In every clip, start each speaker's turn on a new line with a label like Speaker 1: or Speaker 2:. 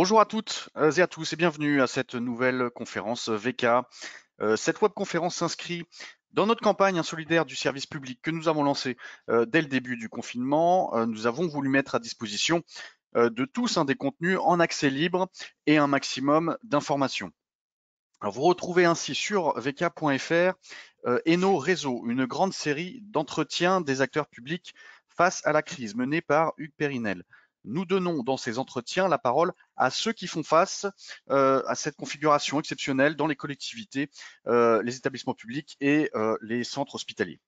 Speaker 1: Bonjour à toutes et à tous et bienvenue à cette nouvelle conférence VK. Cette webconférence s'inscrit dans notre campagne solidaire du service public que nous avons lancée dès le début du confinement. Nous avons voulu mettre à disposition de tous des contenus en accès libre et un maximum d'informations. Alors, vous retrouvez ainsi sur vk.fr et nos réseaux, une grande série d'entretiens des acteurs publics face à la crise menée par Hugues Périnel. Nous donnons dans ces entretiens la parole à ceux qui font face à cette configuration exceptionnelle dans les collectivités, les établissements publics et les centres hospitaliers.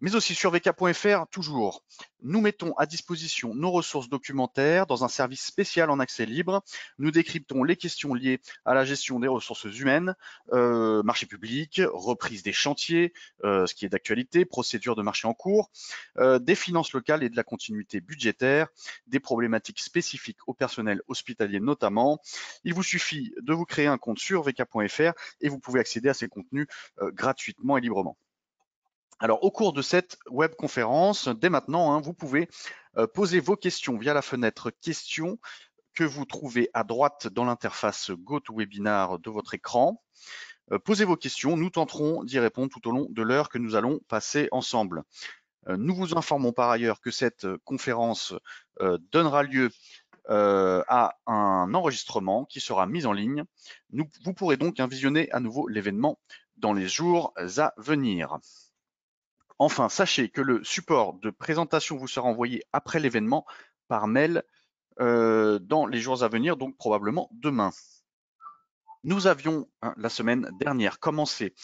Speaker 1: Mais aussi sur vk.fr, toujours, nous mettons à disposition nos ressources documentaires dans un service spécial en accès libre. Nous décryptons les questions liées à la gestion des ressources humaines, marché public, reprise des chantiers, ce qui est d'actualité, procédure de marché en cours, des finances locales et de la continuité budgétaire, des problématiques spécifiques au personnel hospitalier notamment. Il vous suffit de vous créer un compte sur vk.fr et vous pouvez accéder à ces contenus gratuitement et librement. Alors, au cours de cette webconférence, dès maintenant, vous pouvez poser vos questions via la fenêtre questions que vous trouvez à droite dans l'interface GoToWebinar de votre écran. Posez vos questions, nous tenterons d'y répondre tout au long de l'heure que nous allons passer ensemble. Nous vous informons par ailleurs que cette conférence donnera lieu à un enregistrement qui sera mis en ligne. Vous pourrez donc visionner à nouveau l'événement dans les jours à venir. Enfin, sachez que le support de présentation vous sera envoyé après l'événement par mail dans les jours à venir, donc probablement demain. Nous avions, la semaine dernière, commencé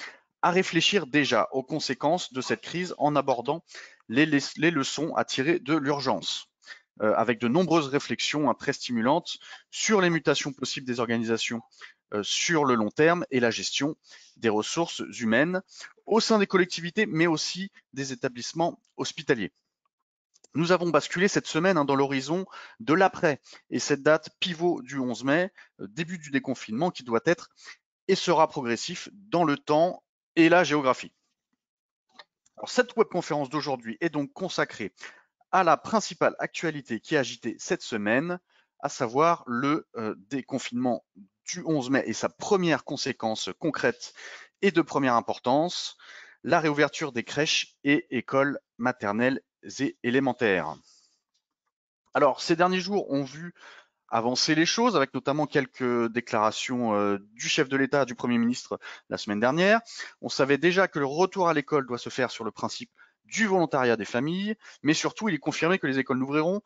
Speaker 1: à réfléchir déjà aux conséquences de cette crise en abordant les leçons à tirer de l'urgence, avec de nombreuses réflexions très stimulantes sur les mutations possibles des organisations sur le long terme et la gestion des ressources humaines au sein des collectivités, mais aussi des établissements hospitaliers. Nous avons basculé cette semaine dans l'horizon de l'après et cette date pivot du 11 mai, début du déconfinement qui doit être et sera progressif dans le temps et la géographie. Alors, cette webconférence d'aujourd'hui est donc consacrée à la principale actualité qui a agité cette semaine, à savoir le déconfinement du 11 mai et sa première conséquence concrète et de première importance, la réouverture des crèches et écoles maternelles et élémentaires. Alors, ces derniers jours ont vu avancer les choses, avec notamment quelques déclarations du chef de l'État, du Premier ministre la semaine dernière. On savait déjà que le retour à l'école doit se faire sur le principe du volontariat des familles, mais surtout, il est confirmé que les écoles n'ouvriront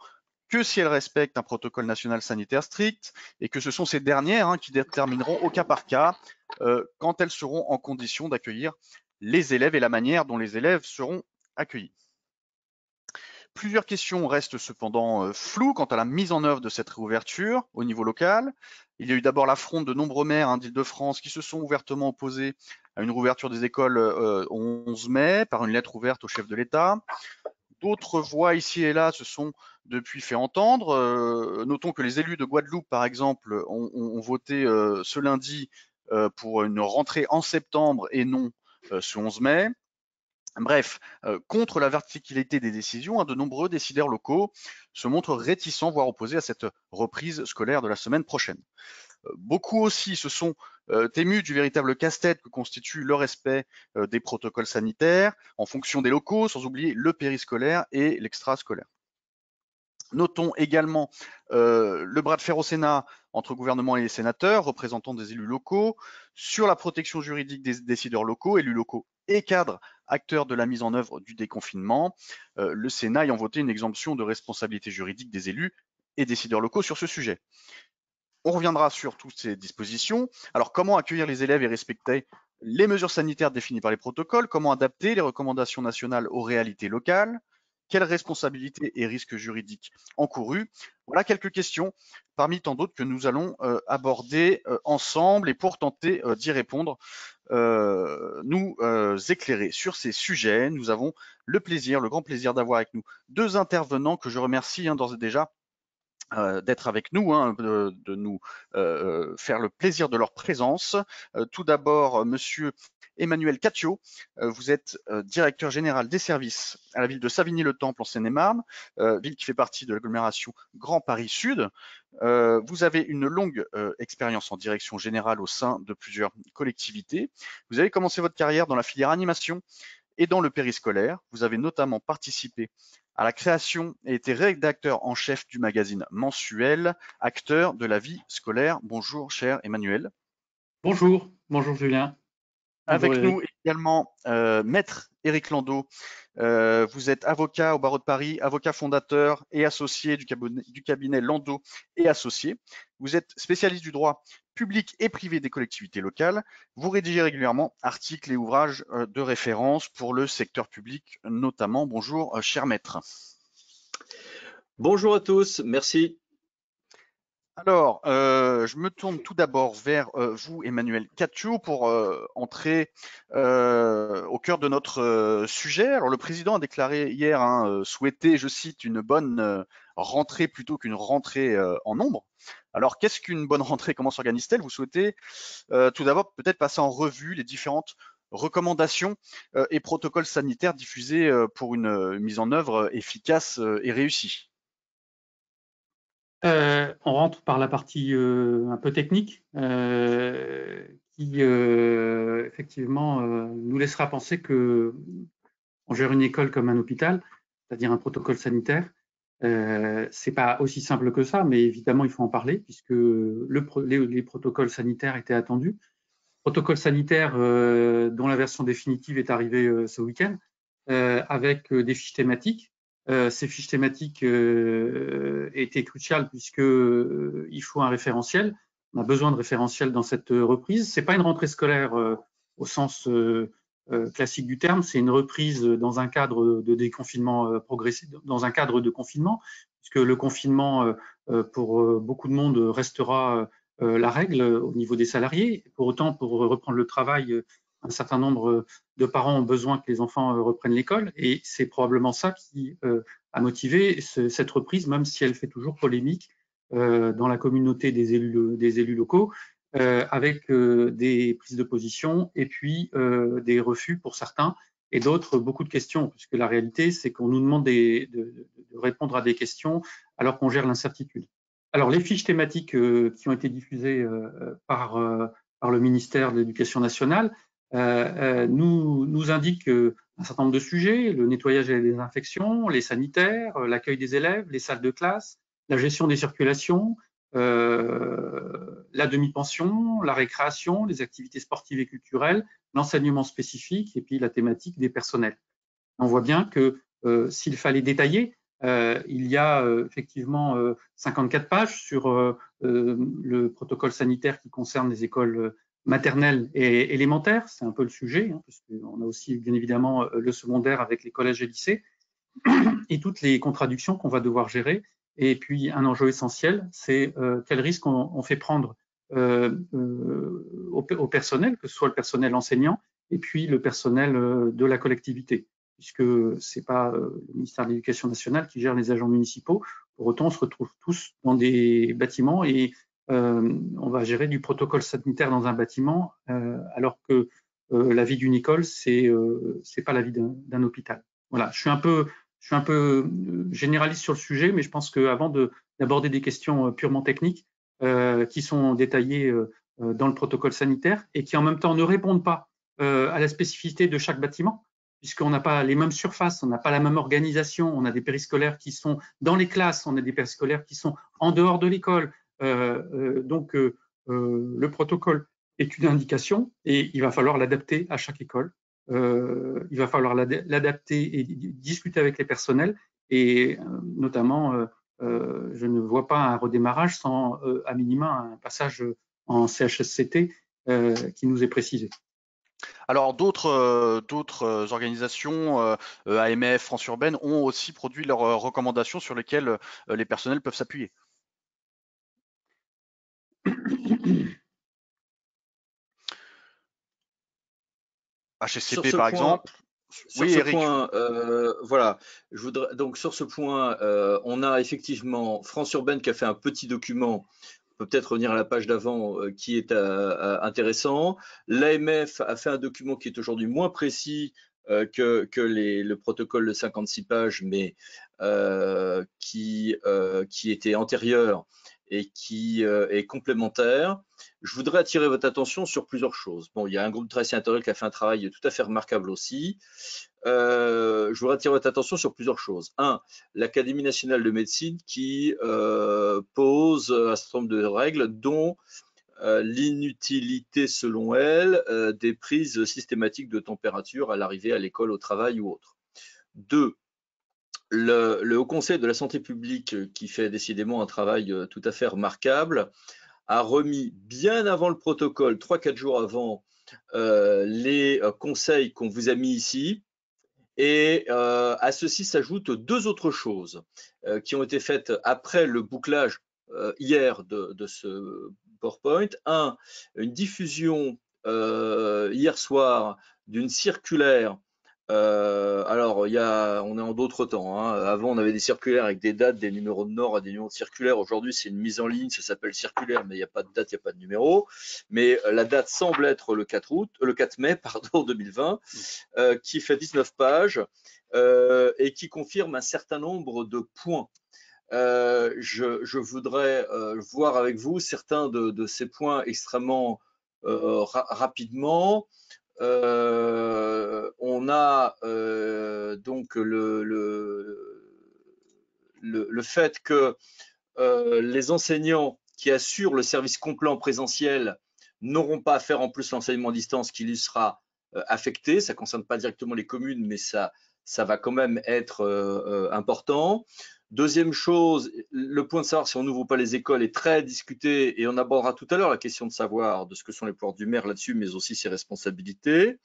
Speaker 1: que si elles respectent un protocole national sanitaire strict et que ce sont ces dernières qui détermineront au cas par cas quand elles seront en condition d'accueillir les élèves et la manière dont les élèves seront accueillis. Plusieurs questions restent cependant floues quant à la mise en œuvre de cette réouverture au niveau local. Il y a eu d'abord la fronde de nombreux maires d'Île-de-France qui se sont ouvertement opposés à une réouverture des écoles au 11 mai par une lettre ouverte au chef de l'État. D'autres voix ici et là se sont depuis fait entendre. Notons que les élus de Guadeloupe, par exemple, ont voté ce lundi pour une rentrée en septembre et non ce 11 mai. Bref, contre la verticalité des décisions, de nombreux décideurs locaux se montrent réticents, voire opposés à cette reprise scolaire de la semaine prochaine. Beaucoup aussi se sont émus du véritable casse-tête que constitue le respect des protocoles sanitaires en fonction des locaux, sans oublier le périscolaire et l'extrascolaire. Notons également le bras de fer au Sénat entre gouvernement et les sénateurs, représentants des élus locaux, sur la protection juridique des décideurs locaux, élus locaux et cadres, acteurs de la mise en œuvre du déconfinement, le Sénat ayant voté une exemption de responsabilité juridique des élus et décideurs locaux sur ce sujet. On reviendra sur toutes ces dispositions. Alors, comment accueillir les élèves et respecter les mesures sanitaires définies par les protocoles? Comment adapter les recommandations nationales aux réalités locales? Quelles responsabilités et risques juridiques encourus? Voilà quelques questions parmi tant d'autres que nous allons aborder ensemble. Et pour tenter d'y répondre, nous éclairer sur ces sujets, nous avons le grand plaisir d'avoir avec nous deux intervenants que je remercie d'ores et déjà d'être avec nous, de nous faire le plaisir de leur présence. Tout d'abord, monsieur Emmanuel Catio, vous êtes directeur général des services à la ville de Savigny-le-Temple en Seine-et-Marne, ville qui fait partie de l'agglomération Grand Paris Sud. Vous avez une longue expérience en direction générale au sein de plusieurs collectivités. Vous avez commencé votre carrière dans la filière animation et dans le périscolaire. Vous avez notamment participé à la création et été rédacteur en chef du magazine mensuel Acteurs de la vie scolaire. Bonjour, cher Emmanuel.
Speaker 2: Bonjour, bonjour Julien. Bonjour
Speaker 1: Avec
Speaker 2: Eric.
Speaker 1: nous également Maître Éric Landau. Vous êtes avocat au barreau de Paris, avocat fondateur et associé du cabinet Landau et associé. Vous êtes spécialiste du droit public et privé des collectivités locales. Vous rédigez régulièrement articles et ouvrages de référence pour le secteur public notamment. Bonjour, cher maître.
Speaker 3: Bonjour à tous, merci.
Speaker 1: Alors, je me tourne tout d'abord vers vous, Emmanuel Catio, pour entrer au cœur de notre sujet. Alors, le président a déclaré hier souhaiter, je cite, une bonne rentrée plutôt qu'une rentrée en nombre. Alors, qu'est-ce qu'une bonne rentrée? Comment s'organise-t-elle? Vous souhaitez tout d'abord peut-être passer en revue les différentes recommandations et protocoles sanitaires diffusés pour une mise en œuvre efficace et réussie.
Speaker 2: On rentre par la partie un peu technique qui effectivement nous laissera penser que on gère une école comme un hôpital, c'est-à-dire un protocole sanitaire. C'est pas aussi simple que ça, mais évidemment il faut en parler puisque les protocoles sanitaires étaient attendus. Protocole sanitaire dont la version définitive est arrivée ce week-end avec des fiches thématiques. Ces fiches thématiques étaient cruciales puisque il faut un référentiel. On a besoin de référentiel dans cette reprise. C'est pas une rentrée scolaire au sens classique du terme. C'est une reprise dans un cadre de déconfinement progressif, dans un cadre de confinement, puisque le confinement pour beaucoup de monde restera la règle au niveau des salariés. Pour autant, pour reprendre le travail, un certain nombre de parents ont besoin que les enfants reprennent l'école et c'est probablement ça qui a motivé cette reprise, même si elle fait toujours polémique dans la communauté des élus locaux, avec des prises de position et puis des refus pour certains et d'autres beaucoup de questions, puisque la réalité, c'est qu'on nous demande de répondre à des questions alors qu'on gère l'incertitude. Alors, les fiches thématiques qui ont été diffusées par le ministère de l'Éducation nationale nous indiquent un certain nombre de sujets, le nettoyage et la désinfection, les sanitaires, l'accueil des élèves, les salles de classe, la gestion des circulations, la demi-pension, la récréation, les activités sportives et culturelles, l'enseignement spécifique et puis la thématique des personnels. On voit bien que s'il fallait détailler, il y a effectivement 54 pages sur le protocole sanitaire qui concerne les écoles maternelles et élémentaires. C'est un peu le sujet, hein, parce qu'on a aussi bien évidemment le secondaire avec les collèges et lycées, et toutes les contradictions qu'on va devoir gérer. Et puis un enjeu essentiel, c'est quel risque on fait prendre au personnel, que ce soit le personnel enseignant et puis le personnel de la collectivité, puisque c'est pas le ministère de l'Éducation nationale qui gère les agents municipaux. Pour autant, on se retrouve tous dans des bâtiments et on va gérer du protocole sanitaire dans un bâtiment, alors que la vie d'une école, c'est pas la vie d'un hôpital. Voilà, je suis un peu généraliste sur le sujet, mais je pense qu'avant d'aborder des questions purement techniques qui sont détaillées dans le protocole sanitaire et qui en même temps ne répondent pas à la spécificité de chaque bâtiment, puisqu'on n'a pas les mêmes surfaces, on n'a pas la même organisation, on a des périscolaires qui sont dans les classes, on a des périscolaires qui sont en dehors de l'école. Donc, le protocole est une indication et il va falloir l'adapter à chaque école. Il va falloir l'adapter et discuter avec les personnels et notamment, je ne vois pas un redémarrage sans à minima un passage en CHSCT qui nous est précisé.
Speaker 1: Alors d'autres organisations, AMF, France Urbaine, ont aussi produit leurs recommandations sur lesquelles les personnels peuvent s'appuyer. HSCP par exemple.
Speaker 3: Sur
Speaker 1: Oui,
Speaker 3: ce
Speaker 1: Eric.
Speaker 3: point, voilà, je voudrais donc sur ce point, on a effectivement France Urbaine qui a fait un petit document peut peut-être revenir à la page d'avant qui est intéressant. L'AMF a fait un document qui est aujourd'hui moins précis que le protocole de 56 pages, mais qui était antérieur et qui est complémentaire. Je voudrais attirer votre attention sur plusieurs choses. Bon, il y a un groupe de travail sénatorial qui a fait un travail tout à fait remarquable aussi. Je voudrais attirer votre attention sur plusieurs choses. Un, l'Académie nationale de médecine qui pose un certain nombre de règles, dont l'inutilité, selon elle, des prises systématiques de température à l'arrivée à l'école, au travail ou autre. Deux, le Haut Conseil de la santé publique, qui fait décidément un travail tout à fait remarquable, a remis bien avant le protocole, 3-4 jours avant, les conseils qu'on vous a mis ici. Et à ceci s'ajoutent deux autres choses qui ont été faites après le bouclage hier de ce PowerPoint. Un, une diffusion hier soir d'une circulaire. Alors, on est en d'autres temps, hein. Avant, on avait des circulaires avec des dates, des numéros de nord et des numéros de circulaire. Aujourd'hui, c'est une mise en ligne, ça s'appelle circulaire, mais il n'y a pas de date, il n'y a pas de numéro. Mais la date semble être le 4 mai, pardon, 2020, qui fait 19 pages et qui confirme un certain nombre de points. Je voudrais voir avec vous certains de ces points extrêmement rapidement. On a donc le fait que les enseignants qui assurent le service complet en présentiel n'auront pas à faire en plus l'enseignement à distance qui lui sera affecté. Ça ne concerne pas directement les communes, mais ça va quand même être important. Deuxième chose, le point de savoir si on n'ouvre pas les écoles est très discuté et on abordera tout à l'heure la question de savoir de ce que sont les pouvoirs du maire là-dessus, mais aussi ses responsabilités,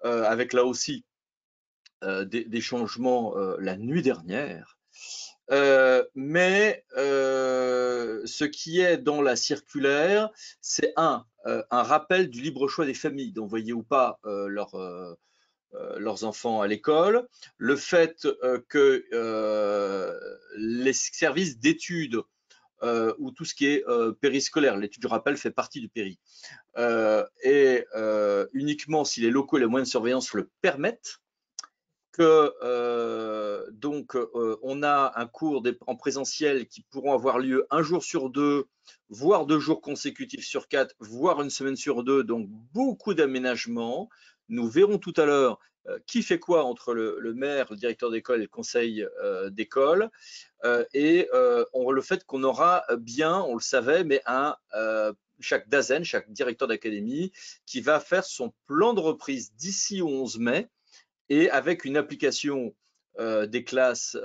Speaker 3: avec là aussi des changements la nuit dernière. Mais ce qui est dans la circulaire, c'est un rappel du libre choix des familles d'envoyer ou pas leurs enfants à l'école, le fait que les services d'études ou tout ce qui est périscolaire, l'étude, je rappelle, fait partie du péri, et uniquement si les locaux et les moyens de surveillance le permettent, que donc on a un cours en présentiel qui pourront avoir lieu un jour sur deux, voire 2 jours consécutifs sur 4, voire une semaine sur 2, donc beaucoup d'aménagements. Nous verrons tout à l'heure qui fait quoi entre le maire, le directeur d'école et le conseil d'école, et le fait qu'on aura bien, on le savait, mais chaque DAZEN, chaque directeur d'académie, qui va faire son plan de reprise d'ici au 11 mai, et avec une application des classes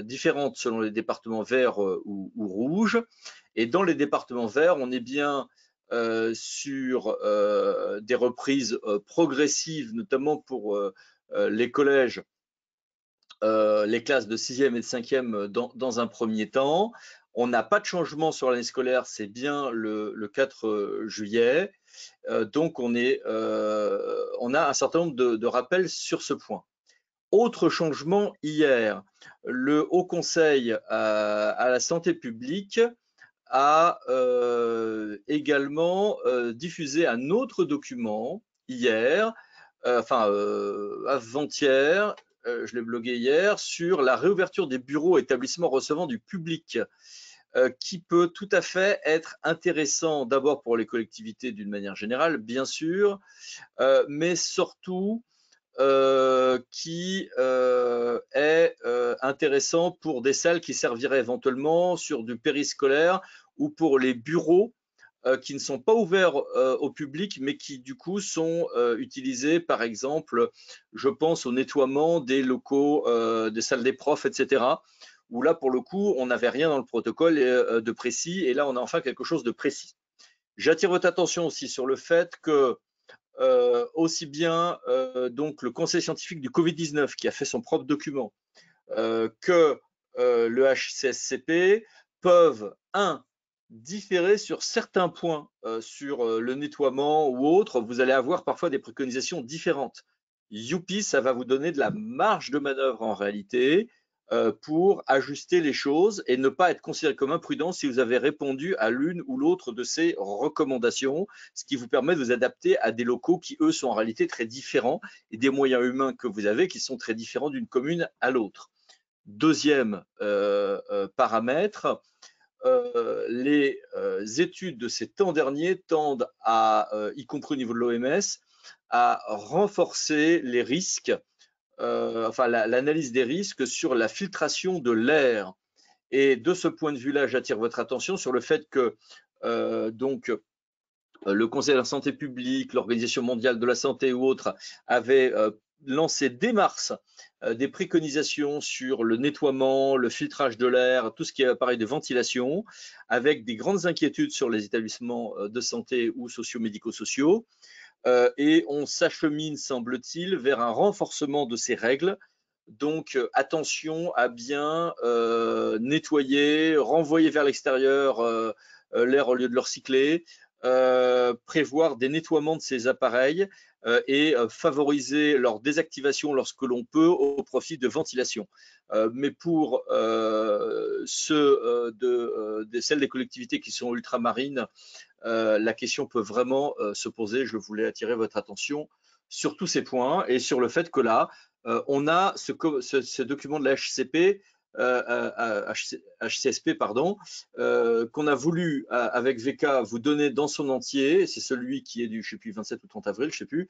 Speaker 3: différentes selon les départements verts ou rouges. Et dans les départements verts, on est bien sur des reprises progressives, notamment pour les collèges, les classes de 6e et de 5e dans un premier temps. On n'a pas de changement sur l'année scolaire, c'est bien le 4 juillet. Donc, on a un certain nombre de rappels sur ce point. Autre changement hier, le Haut Conseil à la santé publique a également diffusé un autre document hier, avant-hier, je l'ai blogué hier, sur la réouverture des bureaux établissements recevant du public, qui peut tout à fait être intéressant d'abord pour les collectivités d'une manière générale, bien sûr, mais surtout qui est intéressant pour des salles qui serviraient éventuellement sur du périscolaire ou pour les bureaux qui ne sont pas ouverts au public, mais qui du coup sont utilisés, par exemple, je pense au nettoiement des locaux, des salles des profs, etc., où là, pour le coup, on n'avait rien dans le protocole de précis, et là, on a enfin quelque chose de précis. J'attire votre attention aussi sur le fait que aussi bien donc le conseil scientifique du Covid-19 qui a fait son propre document que le HCSCP peuvent, différer sur certains points sur le nettoiement ou autre. Vous allez avoir parfois des préconisations différentes. Youpi, ça va vous donner de la marge de manœuvre en réalité pour ajuster les choses et ne pas être considéré comme imprudent si vous avez répondu à l'une ou l'autre de ces recommandations, ce qui vous permet de vous adapter à des locaux qui, eux, sont en réalité très différents et des moyens humains que vous avez qui sont très différents d'une commune à l'autre. Deuxième paramètre, les études de ces temps derniers tendent à, y compris au niveau de l'OMS, à renforcer les risques, l'analyse des risques sur la filtration de l'air. Et de ce point de vue-là, j'attire votre attention sur le fait que le Conseil de la santé publique, l'Organisation mondiale de la santé ou autres avaient lancé dès mars des préconisations sur le nettoiement, le filtrage de l'air, tout ce qui est appareil de ventilation, avec des grandes inquiétudes sur les établissements de santé ou socio-médico-sociaux. Et on s'achemine, semble-t-il, vers un renforcement de ces règles. Donc, attention à bien nettoyer, renvoyer vers l'extérieur l'air au lieu de le recycler, prévoir des nettoiements de ces appareils et favoriser leur désactivation lorsque l'on peut au profit de ventilation. Mais pour celles des collectivités qui sont ultramarines, la question peut vraiment se poser. Je voulais attirer votre attention sur tous ces points et sur le fait que là, on a ce document de la HCSP, qu'on a voulu avec VK vous donner dans son entier. C'est celui qui est du, je sais plus, 27 ou 30 avril, je sais plus,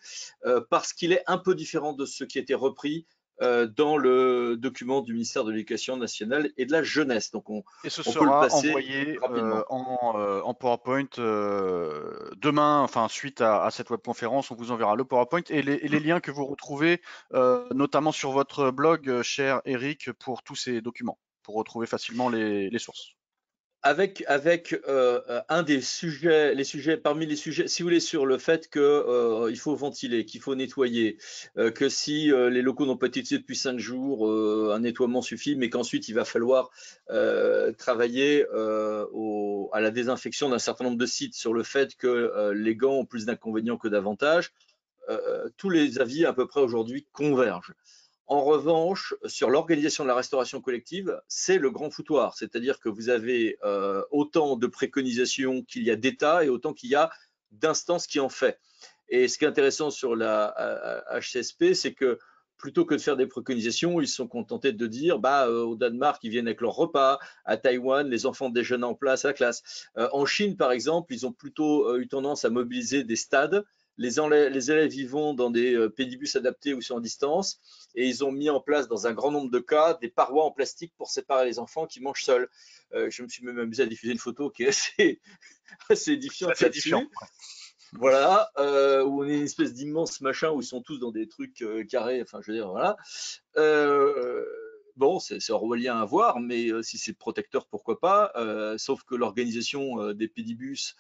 Speaker 3: parce qu'il est un peu différent de ce qui a été repris dans le document du ministère de l'Éducation nationale et de la jeunesse. Donc
Speaker 1: Et ce
Speaker 3: on peut le
Speaker 1: sera
Speaker 3: passer
Speaker 1: envoyé
Speaker 3: rapidement.
Speaker 1: en PowerPoint demain, enfin suite à cette webconférence, on vous enverra le PowerPoint et les liens que vous retrouvez notamment sur votre blog, cher Eric, pour tous ces documents, pour retrouver facilement les sources.
Speaker 3: Avec un des sujets, parmi les sujets, si vous voulez, sur le fait que il faut ventiler, qu'il faut nettoyer, que si les locaux n'ont pas été utilisés depuis 5 jours, un nettoiement suffit, mais qu'ensuite il va falloir travailler à la désinfection d'un certain nombre de sites, sur le fait que les gants ont plus d'inconvénients que d'avantages. Tous les avis à peu près aujourd'hui convergent. En revanche, sur l'organisation de la restauration collective, c'est le grand foutoir. C'est-à-dire que vous avez autant de préconisations qu'il y a d'États et autant qu'il y a d'instances qui en fait. Et ce qui est intéressant sur la HCSP, c'est que plutôt que de faire des préconisations, ils sont contentés de dire au Danemark, ils viennent avec leur repas, à Taïwan, les enfants déjeunent en place à la classe. En Chine, par exemple, ils ont plutôt eu tendance à mobiliser des stades. Les élèves y vont dans des pédibus adaptés où ils sont en distance et ils ont mis en place dans un grand nombre de cas des parois en plastique pour séparer les enfants qui mangent seuls. Je me suis même amusé à diffuser une photo qui est assez édifiante là-dessus. Voilà, où on est une espèce d'immense machin où ils sont tous dans des trucs carrés, enfin je veux dire, voilà. Bon, c'est orwellien à voir, mais si c'est protecteur, pourquoi pas, sauf que l'organisation des pédibus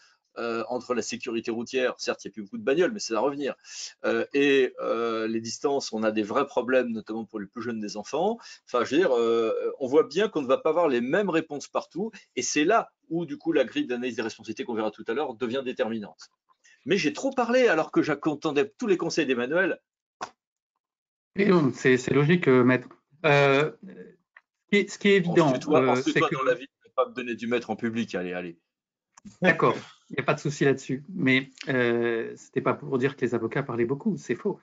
Speaker 3: entre la sécurité routière, certes, il n'y a plus beaucoup de bagnoles, mais c'est à revenir, et les distances, on a des vrais problèmes, notamment pour les plus jeunes des enfants. Enfin, je veux dire, on voit bien qu'on ne va pas avoir les mêmes réponses partout, et c'est là où, du coup, la grille d'analyse des responsabilités qu'on verra tout à l'heure devient déterminante. Mais j'ai trop parlé alors que j'attendais tous les conseils d'Emmanuel.
Speaker 2: C'est logique, maître. Ce qui est évident,
Speaker 3: c'est que dans la vie, tu ne peux pas me donner du maître en public. Allez.
Speaker 2: D'accord, il n'y a pas de souci là-dessus. Mais ce n'était pas pour dire que les avocats parlaient beaucoup, c'est faux.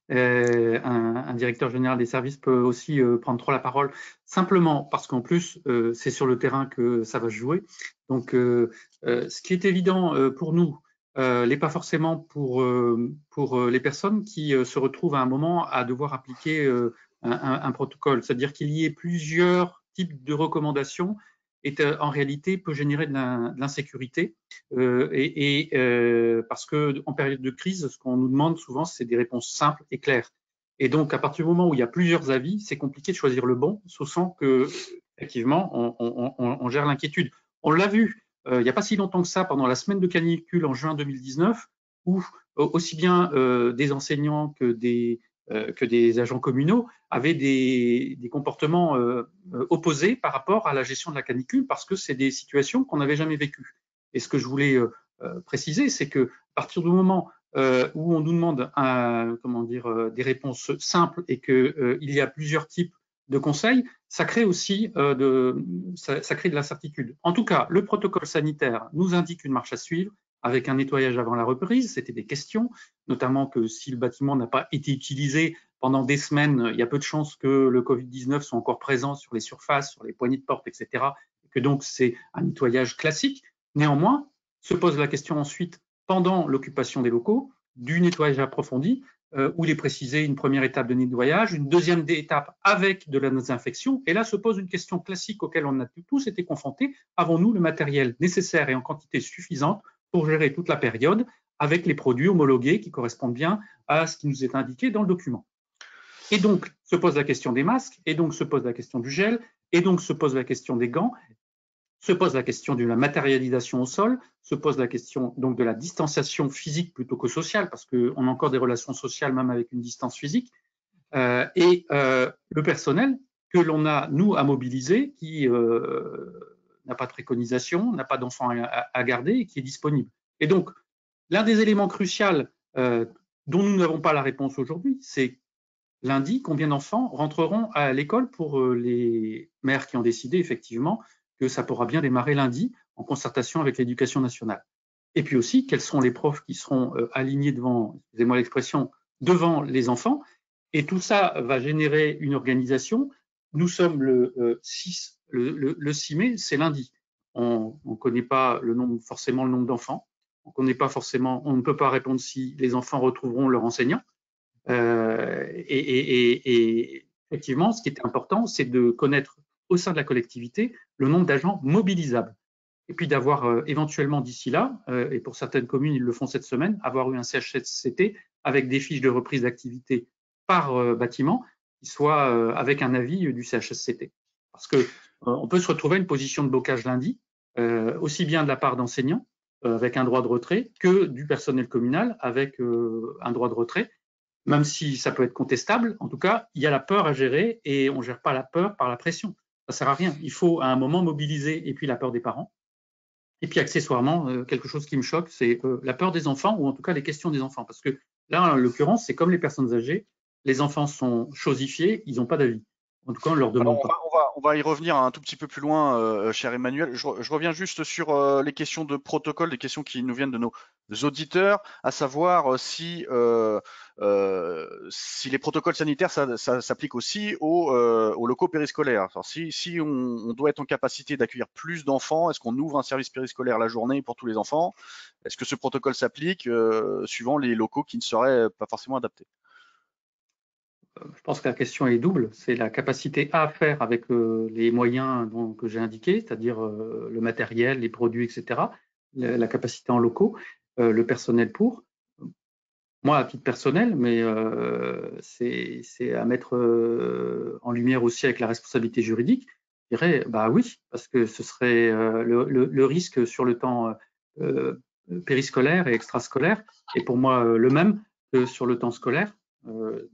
Speaker 2: Un directeur général des services peut aussi prendre trop la parole, simplement parce qu'en plus, c'est sur le terrain que ça va se jouer. Donc, ce qui est évident pour nous, n'est pas forcément pour les personnes qui se retrouvent à un moment à devoir appliquer un protocole. C'est-à-dire qu'il y ait plusieurs types de recommandations en réalité peut générer de l'insécurité parce que en période de crise, ce qu'on nous demande souvent, c'est des réponses simples et claires. Et donc, à partir du moment où il y a plusieurs avis, c'est compliqué de choisir le bon, sans que, effectivement, on gère l'inquiétude. On l'a vu il n'y a pas si longtemps que ça, pendant la semaine de canicule en juin 2019, où aussi bien des enseignants que des agents communaux avaient des comportements opposés par rapport à la gestion de la canicule, parce que c'est des situations qu'on n'avait jamais vécues. Et ce que je voulais préciser, c'est que à partir du moment où on nous demande des réponses simples et qu'il y a plusieurs types de conseil, ça crée aussi ça crée de l'incertitude. En tout cas, le protocole sanitaire nous indique une marche à suivre avec un nettoyage avant la reprise. C'était des questions, notamment que si le bâtiment n'a pas été utilisé pendant des semaines, il y a peu de chances que le Covid-19 soit encore présent sur les surfaces, sur les poignées de porte, etc. Et que donc c'est un nettoyage classique. Néanmoins, se pose la question ensuite, pendant l'occupation des locaux, du nettoyage approfondi, où il est précisé une première étape de nettoyage, une deuxième étape avec de la désinfection. Et là se pose une question classique auquel on a tous été confrontés. Avons-nous le matériel nécessaire et en quantité suffisante pour gérer toute la période avec les produits homologués qui correspondent bien à ce qui nous est indiqué dans le document? Et donc se pose la question des masques, et donc se pose la question du gel, et donc se pose la question des gants, se pose la question de la matérialisation au sol, se pose la question donc de la distanciation physique plutôt que sociale, parce qu'on a encore des relations sociales même avec une distance physique, et le personnel que l'on a, nous, à mobiliser, qui n'a pas de préconisation, n'a pas d'enfants à garder et qui est disponible. Et donc, l'un des éléments cruciaux dont nous n'avons pas la réponse aujourd'hui, c'est lundi, combien d'enfants rentreront à l'école pour les maires qui ont décidé effectivement que ça pourra bien démarrer lundi en concertation avec l'Éducation nationale. Et puis aussi, quels sont les profs qui seront alignés devant, excusez-moi l'expression, devant les enfants. Et tout ça va générer une organisation. Nous sommes le 6, le 6 mai, c'est lundi. On ne connaît pas forcément le nombre d'enfants. On connaît pas forcément, on ne peut pas répondre si les enfants retrouveront leur enseignant. Et effectivement, ce qui était important, c'est de connaître au sein de la collectivité le nombre d'agents mobilisables. Et puis d'avoir éventuellement d'ici là, et pour certaines communes, ils le font cette semaine, avoir eu un CHSCT avec des fiches de reprise d'activité par bâtiment qui soient avec un avis du CHSCT. Parce que on peut se retrouver à une position de blocage lundi, aussi bien de la part d'enseignants avec un droit de retrait que du personnel communal avec un droit de retrait. Même si ça peut être contestable, en tout cas, il y a la peur à gérer et on ne gère pas la peur par la pression. Ça ne sert à rien. Il faut à un moment mobiliser et puis la peur des parents. Et puis accessoirement, quelque chose qui me choque, c'est la peur des enfants ou en tout cas les questions des enfants. Parce que là, en l'occurrence, c'est comme les personnes âgées, les enfants sont chosifiés, ils n'ont pas d'avis. En tout cas, on ne leur demande pas.
Speaker 1: On va y revenir un tout petit peu plus loin, cher Emmanuel. Je reviens juste sur les questions de protocole, des questions qui nous viennent de nos auditeurs, à savoir si les protocoles sanitaires ça s'applique aussi aux locaux périscolaires. Alors, si on doit être en capacité d'accueillir plus d'enfants, est-ce qu'on ouvre un service périscolaire la journée pour tous les enfants? Est-ce que ce protocole s'applique suivant les locaux qui ne seraient pas forcément adaptés?
Speaker 2: Je pense que la question est double. C'est la capacité à faire avec les moyens que j'ai indiqués, c'est-à-dire le matériel, les produits, etc., la capacité en locaux, le personnel pour. Moi, à titre personnel, mais c'est à mettre en lumière aussi avec la responsabilité juridique, je dirais bah oui, parce que ce serait le risque sur le temps périscolaire et extrascolaire est pour moi le même que sur le temps scolaire.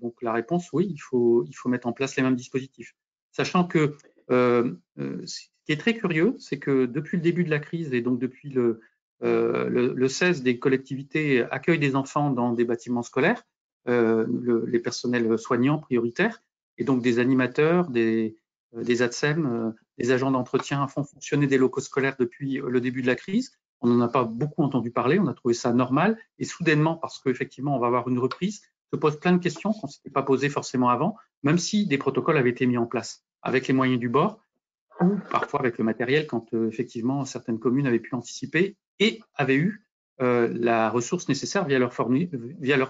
Speaker 2: Donc la réponse, oui, il faut mettre en place les mêmes dispositifs. Sachant que ce qui est très curieux, c'est que depuis le début de la crise et donc depuis le 16 des collectivités accueillent des enfants dans des bâtiments scolaires, les personnels soignants prioritaires, et donc des animateurs, des ATSEM, des agents d'entretien font fonctionner des locaux scolaires depuis le début de la crise. On n'en a pas beaucoup entendu parler, on a trouvé ça normal, et soudainement, parce qu'effectivement on va avoir une reprise, se pose plein de questions qu'on ne s'était pas posées forcément avant, même si des protocoles avaient été mis en place avec les moyens du bord, ou parfois avec le matériel quand effectivement certaines communes avaient pu anticiper et avaient eu la ressource nécessaire via leurs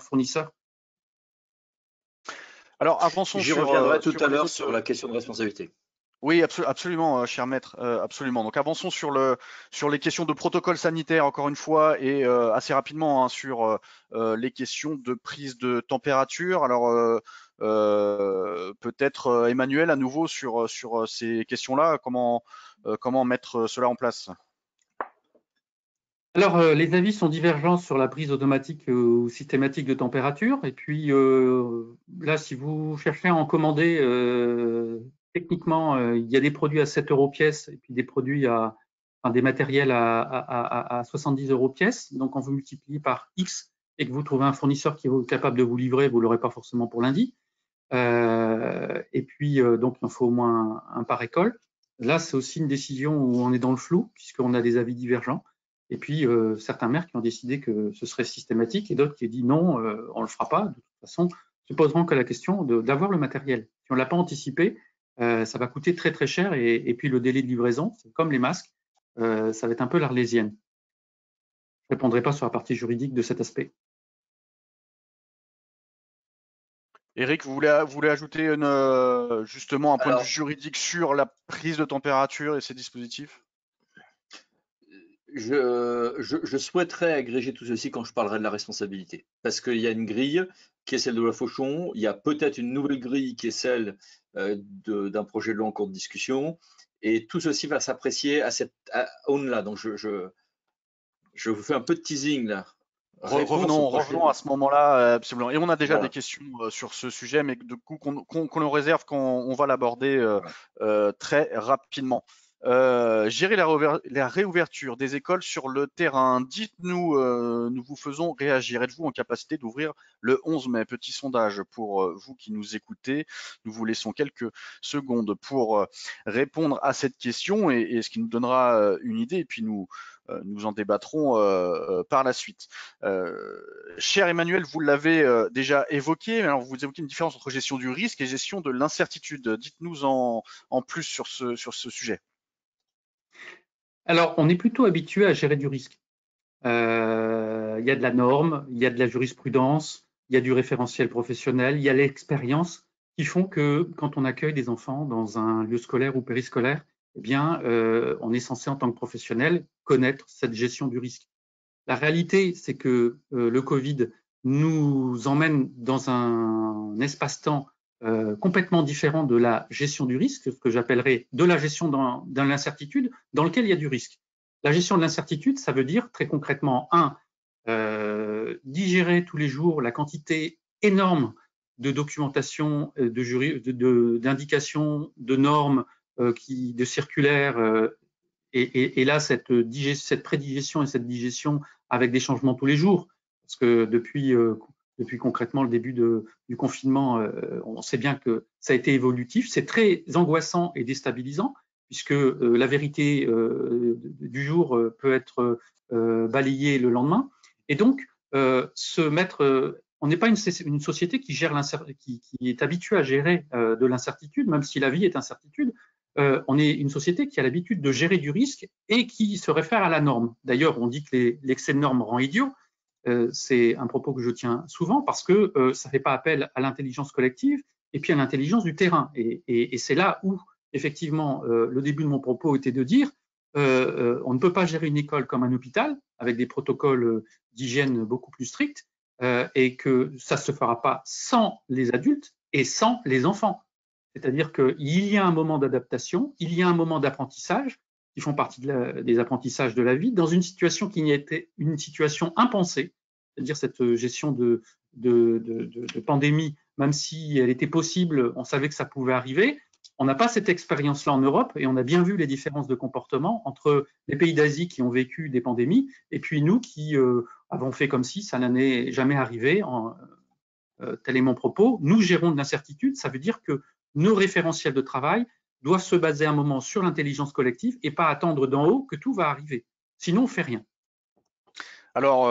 Speaker 2: fournisseurs.
Speaker 3: Alors avançons J'y reviendrai tout à l'heure sur la question de responsabilité.
Speaker 1: Oui, absolument, cher maître, absolument. Donc avançons sur les questions de protocole sanitaire, encore une fois, et assez rapidement sur les questions de prise de température. Alors peut-être Emmanuel à nouveau sur ces questions-là, comment mettre cela en place?
Speaker 2: Alors, les avis sont divergents sur la prise automatique ou systématique de température. Et puis, là, si vous cherchez à en commander, techniquement, il y a des produits à 7 € pièce et puis des produits des matériels à 70 € pièce. Donc, quand vous multipliez par X et que vous trouvez un fournisseur qui est capable de vous livrer, vous ne l'aurez pas forcément pour lundi. Et puis, donc, il en faut au moins un par école. Là, c'est aussi une décision où on est dans le flou, puisqu'on a des avis divergents. Et puis, certains maires qui ont décidé que ce serait systématique et d'autres qui ont dit non, on ne le fera pas. De toute façon, se poseront que la question d'avoir le matériel. Si on ne l'a pas anticipé, ça va coûter très, très cher. Et puis, le délai de livraison, comme les masques, ça va être un peu l'Arlésienne. Je ne répondrai pas sur la partie juridique de cet aspect.
Speaker 1: Eric, vous voulez ajouter justement un point de vue juridique sur la prise de température et ces dispositifs?
Speaker 3: Je souhaiterais agréger tout ceci quand je parlerai de la responsabilité, parce qu'il y a une grille qui est celle de la Fauchon, il y a peut-être une nouvelle grille qui est celle d'un projet de loi en cours de discussion, et tout ceci va s'apprécier à cette aune-là. Donc je vous fais un peu de teasing là.
Speaker 1: Revenons à ce moment-là, absolument. Et on a déjà des questions sur ce sujet, mais du coup qu'on le réserve quand on va l'aborder très rapidement. Gérer la réouverture des écoles sur le terrain. Dites-nous, nous vous faisons réagir. Êtes-vous en capacité d'ouvrir le 11 mai? Petit sondage pour vous qui nous écoutez. Nous vous laissons quelques secondes pour répondre à cette question et ce qui nous donnera une idée. Et puis nous en débattrons par la suite. Cher Emmanuel, vous l'avez déjà évoqué, mais alors vous évoquez une différence entre gestion du risque et gestion de l'incertitude. Dites-nous en plus sur ce sujet.
Speaker 2: Alors, on est plutôt habitué à gérer du risque. Il y a de la norme, il y a de la jurisprudence, il y a du référentiel professionnel, il y a l'expérience qui font que quand on accueille des enfants dans un lieu scolaire ou périscolaire, eh bien, on est censé, en tant que professionnel, connaître cette gestion du risque. La réalité, c'est que le Covid nous emmène dans un espace-temps complètement différent de la gestion du risque, ce que j'appellerais de la gestion dans l'incertitude, dans lequel il y a du risque. La gestion de l'incertitude, ça veut dire très concrètement, digérer tous les jours la quantité énorme de documentation, d'indications, de normes, de circulaires, et là, cette prédigestion et cette digestion avec des changements tous les jours, parce que depuis concrètement le début du confinement, on sait bien que ça a été évolutif. C'est très angoissant et déstabilisant, puisque la vérité du jour peut être balayée le lendemain. Et donc, on n'est pas une société qui est habituée à gérer de l'incertitude, même si la vie est incertitude. On est une société qui a l'habitude de gérer du risque et qui se réfère à la norme. D'ailleurs, on dit que l'excès de normes rend idiot. C'est un propos que je tiens souvent parce que ça ne fait pas appel à l'intelligence collective et puis à l'intelligence du terrain. Et c'est là où, effectivement, le début de mon propos était de dire on ne peut pas gérer une école comme un hôpital avec des protocoles d'hygiène beaucoup plus stricts et que ça ne se fera pas sans les adultes et sans les enfants. C'est-à-dire qu'il y a un moment d'adaptation, il y a un moment d'apprentissage, qui font partie des apprentissages de la vie, dans une situation qui était une situation impensée, c'est-à-dire cette gestion de pandémie, même si elle était possible, on savait que ça pouvait arriver. On n'a pas cette expérience-là en Europe et on a bien vu les différences de comportement entre les pays d'Asie qui ont vécu des pandémies et puis nous qui avons fait comme si ça n'allait jamais arriver. Tel est mon propos. Nous gérons de l'incertitude, ça veut dire que nos référentiels de travail doivent se baser un moment sur l'intelligence collective et pas attendre d'en haut que tout va arriver. Sinon, on ne fait rien.
Speaker 1: Alors,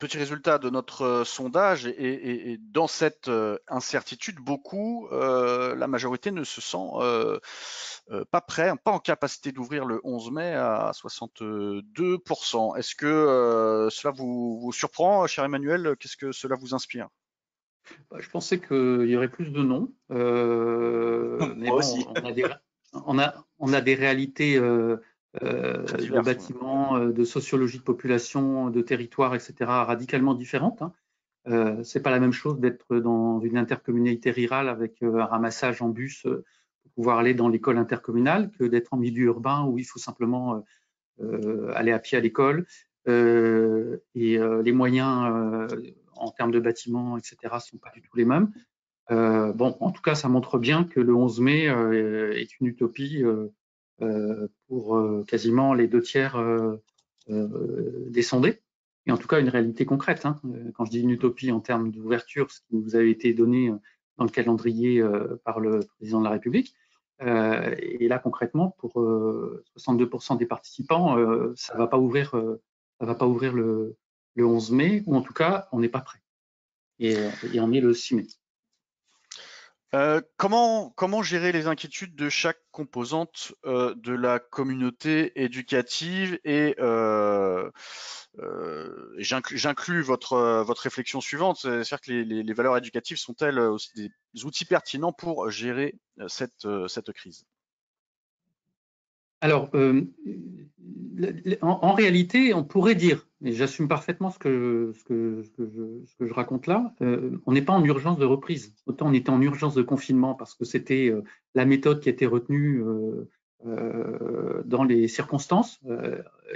Speaker 1: petit résultat de notre sondage, et dans cette incertitude, la majorité ne se sent pas prêt, pas en capacité d'ouvrir le 11 mai à 62%. Est-ce que cela vous surprend, cher Emmanuel? Qu'est-ce que cela vous inspire?
Speaker 2: Je pensais qu'il y aurait plus de non. Mais bon, aussi. On a des réalités de bâtiments, de sociologie de population, de territoire, etc., radicalement différentes. C'est pas la même chose d'être dans une intercommunalité rurale avec un ramassage en bus pour pouvoir aller dans l'école intercommunale que d'être en milieu urbain où il faut simplement aller à pied à l'école. Les moyens en termes de bâtiments, etc., ne sont pas du tout les mêmes. Bon, en tout cas, ça montre bien que le 11 mai est une utopie pour quasiment les 2/3 des sondés, et en tout cas une réalité concrète. Quand je dis une utopie en termes d'ouverture, ce qui vous avait été donné dans le calendrier par le président de la République. Et là, concrètement, pour 62% des participants, ça ne va pas ouvrir le 11 mai, ou en tout cas, on n'est pas prêt. Et on est le 6 mai.
Speaker 1: Comment gérer les inquiétudes de chaque composante de la communauté éducative et j'inclus votre réflexion suivante, c'est-à-dire que les valeurs éducatives sont-elles aussi des outils pertinents pour gérer cette crise?
Speaker 2: Alors, en réalité, on pourrait dire, et j'assume parfaitement ce que je raconte là, on n'est pas en urgence de reprise. Autant on était en urgence de confinement parce que c'était la méthode qui a été retenue dans les circonstances,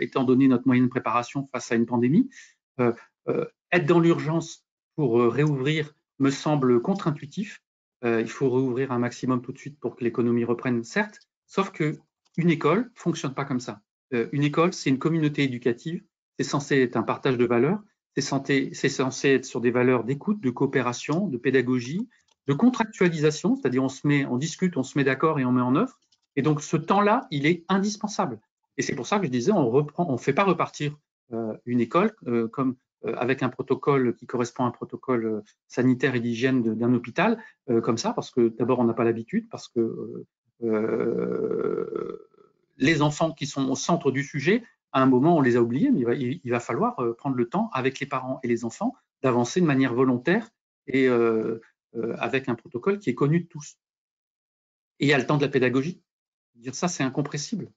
Speaker 2: étant donné notre moyen de préparation face à une pandémie. Être dans l'urgence pour réouvrir me semble contre-intuitif. Il faut réouvrir un maximum tout de suite pour que l'économie reprenne, certes, sauf que une école fonctionne pas comme ça. Une école, c'est une communauté éducative, c'est censé être un partage de valeurs, c'est censé être sur des valeurs d'écoute, de coopération, de pédagogie, de contractualisation, c'est-à-dire on discute, on se met d'accord et on met en œuvre. Et donc ce temps-là, il est indispensable. Et c'est pour ça que je disais, on fait pas repartir une école comme avec un protocole qui correspond à un protocole sanitaire et d'hygiène d'un hôpital, comme ça, parce que d'abord on n'a pas l'habitude, parce que les enfants qui sont au centre du sujet, à un moment, on les a oubliés, mais il va falloir prendre le temps avec les parents et les enfants d'avancer de manière volontaire et avec un protocole qui est connu de tous. Et il y a le temps de la pédagogie. Dire ça, c'est incompressible.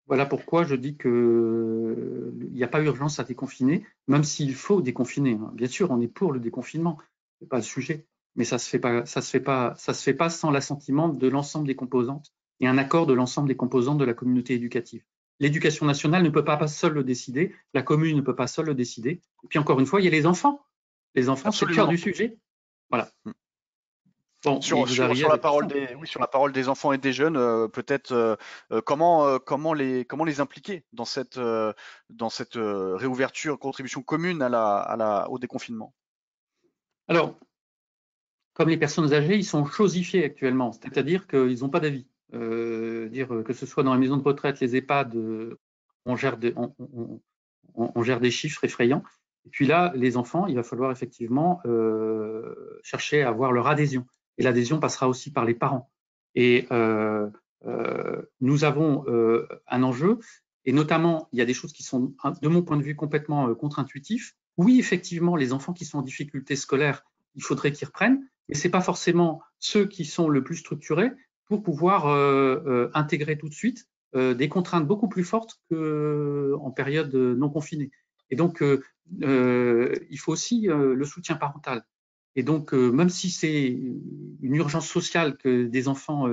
Speaker 2: Voilà pourquoi je dis qu'il n'y a pas urgence à déconfiner, même s'il faut déconfiner. Bien sûr, on est pour le déconfinement, c'est pas le sujet, mais ça se fait pas sans l'assentiment de l'ensemble des composantes et un accord de l'ensemble des composantes de la communauté éducative. L'éducation nationale ne peut pas seule le décider, la commune ne peut pas seule le décider. Et puis encore une fois, il y a les enfants. Les enfants, c'est le cœur du sujet. Voilà.
Speaker 1: Bon, sur la parole des enfants et des jeunes, peut-être comment les impliquer dans cette réouverture, contribution commune au déconfinement?
Speaker 2: Alors, comme les personnes âgées, ils sont chosifiés actuellement, c'est-à-dire qu'ils n'ont pas d'avis. Que ce soit dans les maisons de retraite, les EHPAD, on gère des chiffres effrayants. Et puis là, les enfants, il va falloir effectivement chercher à avoir leur adhésion. Et l'adhésion passera aussi par les parents. Et nous avons un enjeu, et notamment, il y a des choses qui sont, de mon point de vue, complètement contre-intuitives. Oui, effectivement, les enfants qui sont en difficulté scolaire, il faudrait qu'ils reprennent, mais ce n'est pas forcément ceux qui sont le plus structurés pour pouvoir intégrer tout de suite des contraintes beaucoup plus fortes qu'en période non confinée. Et donc, il faut aussi le soutien parental. Et donc, même si c'est une urgence sociale que des enfants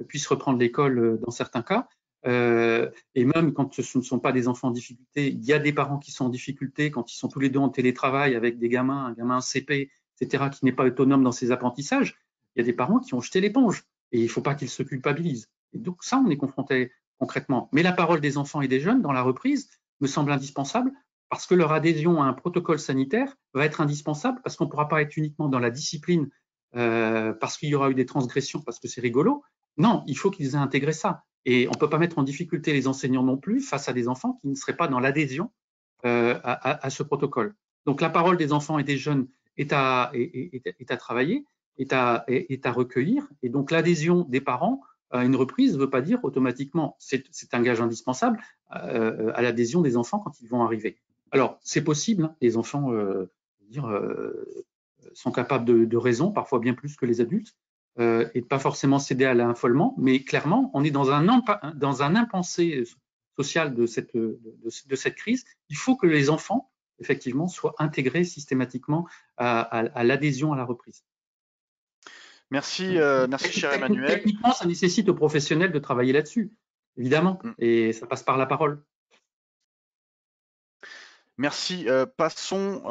Speaker 2: puissent reprendre l'école dans certains cas, et même quand ce ne sont pas des enfants en difficulté, il y a des parents qui sont en difficulté quand ils sont tous les deux en télétravail avec des gamins, un gamin CP, etc., qui n'est pas autonome dans ses apprentissages. Il y a des parents qui ont jeté l'éponge et il ne faut pas qu'ils se culpabilisent. Et donc ça, on est confronté concrètement. Mais la parole des enfants et des jeunes dans la reprise me semble indispensable parce que leur adhésion à un protocole sanitaire va être indispensable parce qu'on ne pourra pas être uniquement dans la discipline parce qu'il y aura eu des transgressions, parce que c'est rigolo. Non, il faut qu'ils aient intégré ça. Et on ne peut pas mettre en difficulté les enseignants non plus face à des enfants qui ne seraient pas dans l'adhésion à ce protocole. Donc la parole des enfants et des jeunes est à travailler, est à recueillir. Et donc l'adhésion des parents à une reprise ne veut pas dire automatiquement, c'est un gage indispensable à l'adhésion des enfants quand ils vont arriver. Alors c'est possible, hein, les enfants sont capables de raison, parfois bien plus que les adultes, et de pas forcément céder à l'affolement, mais clairement, on est dans un impensé social de cette crise. Il faut que les enfants, effectivement, soient intégrés systématiquement à l'adhésion à la reprise.
Speaker 1: Merci, cher Emmanuel.
Speaker 2: Techniquement, ça nécessite aux professionnels de travailler là-dessus, évidemment, et ça passe par la parole.
Speaker 1: Merci. Passons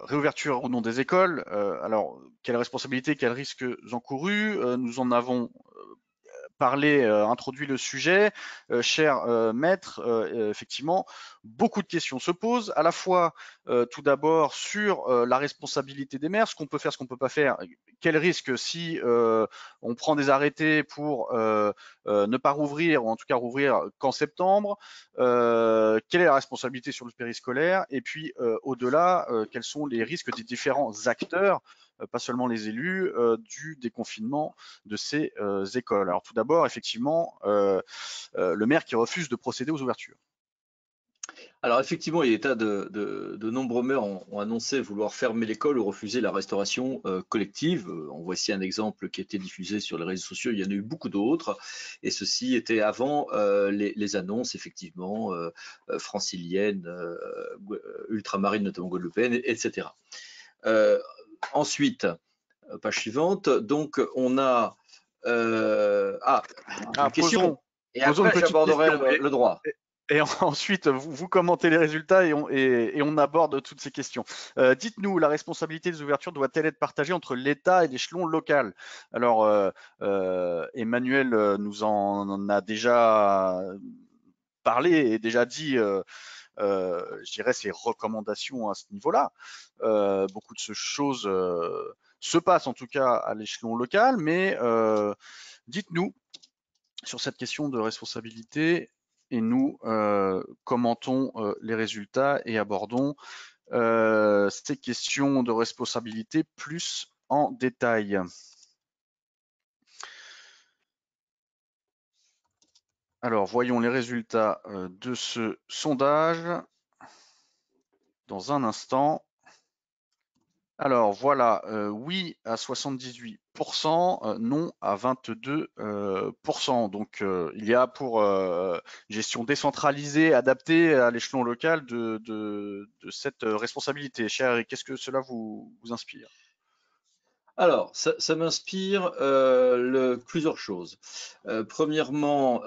Speaker 1: réouverture au nom des écoles. Alors, quelles responsabilités, quels risques encourus? Nous en avons introduit le sujet, cher maître, effectivement, beaucoup de questions se posent, à la fois tout d'abord sur la responsabilité des maires, ce qu'on peut faire, ce qu'on peut pas faire, quel risque si on prend des arrêtés pour ne pas rouvrir, ou en tout cas rouvrir qu'en septembre, quelle est la responsabilité sur le périscolaire, et puis au-delà, quels sont les risques des différents acteurs, pas seulement les élus, du déconfinement de ces écoles. Alors tout d'abord, effectivement, le maire qui refuse de procéder aux ouvertures.
Speaker 3: Alors effectivement, il y a des tas de nombreux maires ont annoncé vouloir fermer l'école ou refuser la restauration collective. En voici un exemple qui a été diffusé sur les réseaux sociaux. Il y en a eu beaucoup d'autres. Et ceci était avant les annonces, effectivement, franciliennes, ultramarines, notamment guadeloupéennes, etc. Ensuite, page suivante. Donc, on a... une question. Et après, j'aborderai le droit.
Speaker 1: Et ensuite, vous commentez les résultats et on aborde toutes ces questions. Dites-nous, la responsabilité des ouvertures doit-elle être partagée entre l'État et l'échelon local? Alors, Emmanuel nous en a déjà parlé et déjà dit, je dirais, ses recommandations à ce niveau-là. Beaucoup de choses se passent en tout cas à l'échelon local, mais dites-nous sur cette question de responsabilité, et nous commentons les résultats et abordons ces questions de responsabilité plus en détail. Alors, voyons les résultats de ce sondage dans un instant. Alors voilà, oui à 78%, non à 22%. Donc il y a pour gestion décentralisée, adaptée à l'échelon local de cette responsabilité. Cher Eric, qu'est-ce que cela vous inspire?
Speaker 3: Alors, ça m'inspire plusieurs choses. Premièrement,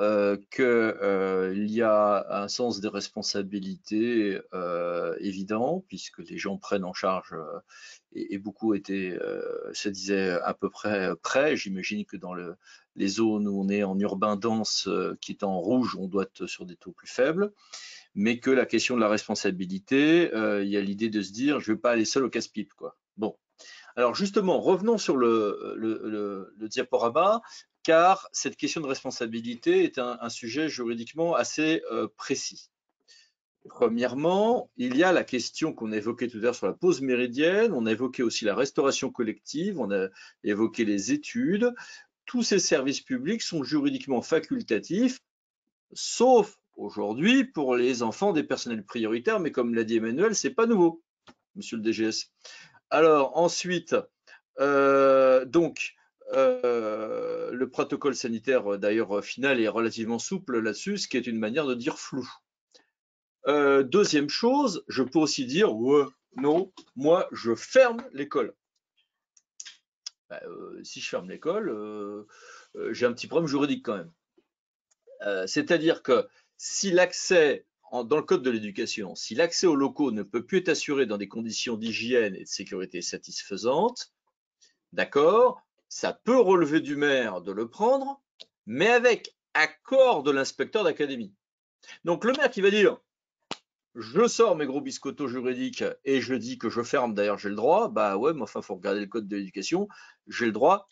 Speaker 3: qu'il y a un sens des responsabilités évident, puisque les gens prennent en charge, et beaucoup se disaient à peu près prêts. J'imagine que dans les zones où on est en urbain dense, qui est en rouge, on doit être sur des taux plus faibles. Mais que la question de la responsabilité, il y a l'idée de se dire, je ne vais pas aller seul au casse-pipe, quoi. Bon. Alors justement, revenons sur le diaporama, car cette question de responsabilité est un sujet juridiquement assez précis. Premièrement, il y a la question qu'on a évoquée tout à l'heure sur la pause méridienne, on a évoqué aussi la restauration collective, on a évoqué les études. Tous ces services publics sont juridiquement facultatifs, sauf aujourd'hui pour les enfants des personnels prioritaires, mais comme l'a dit Emmanuel, c'est pas nouveau, monsieur le DGS. Alors ensuite, le protocole sanitaire d'ailleurs final est relativement souple là-dessus, ce qui est une manière de dire flou. Deuxième chose, je peux aussi dire ouais, non, moi je ferme l'école. Si je ferme l'école, j'ai un petit problème juridique quand même. C'est-à-dire que si l'accès dans le code de l'éducation, si l'accès aux locaux ne peut plus être assuré dans des conditions d'hygiène et de sécurité satisfaisantes, d'accord, ça peut relever du maire de le prendre, mais avec accord de l'inspecteur d'académie. Donc le maire qui va dire, je sors mes gros biscottos juridiques et je dis que je ferme, d'ailleurs j'ai le droit, bah ouais, mais enfin il faut regarder le code de l'éducation, j'ai le droit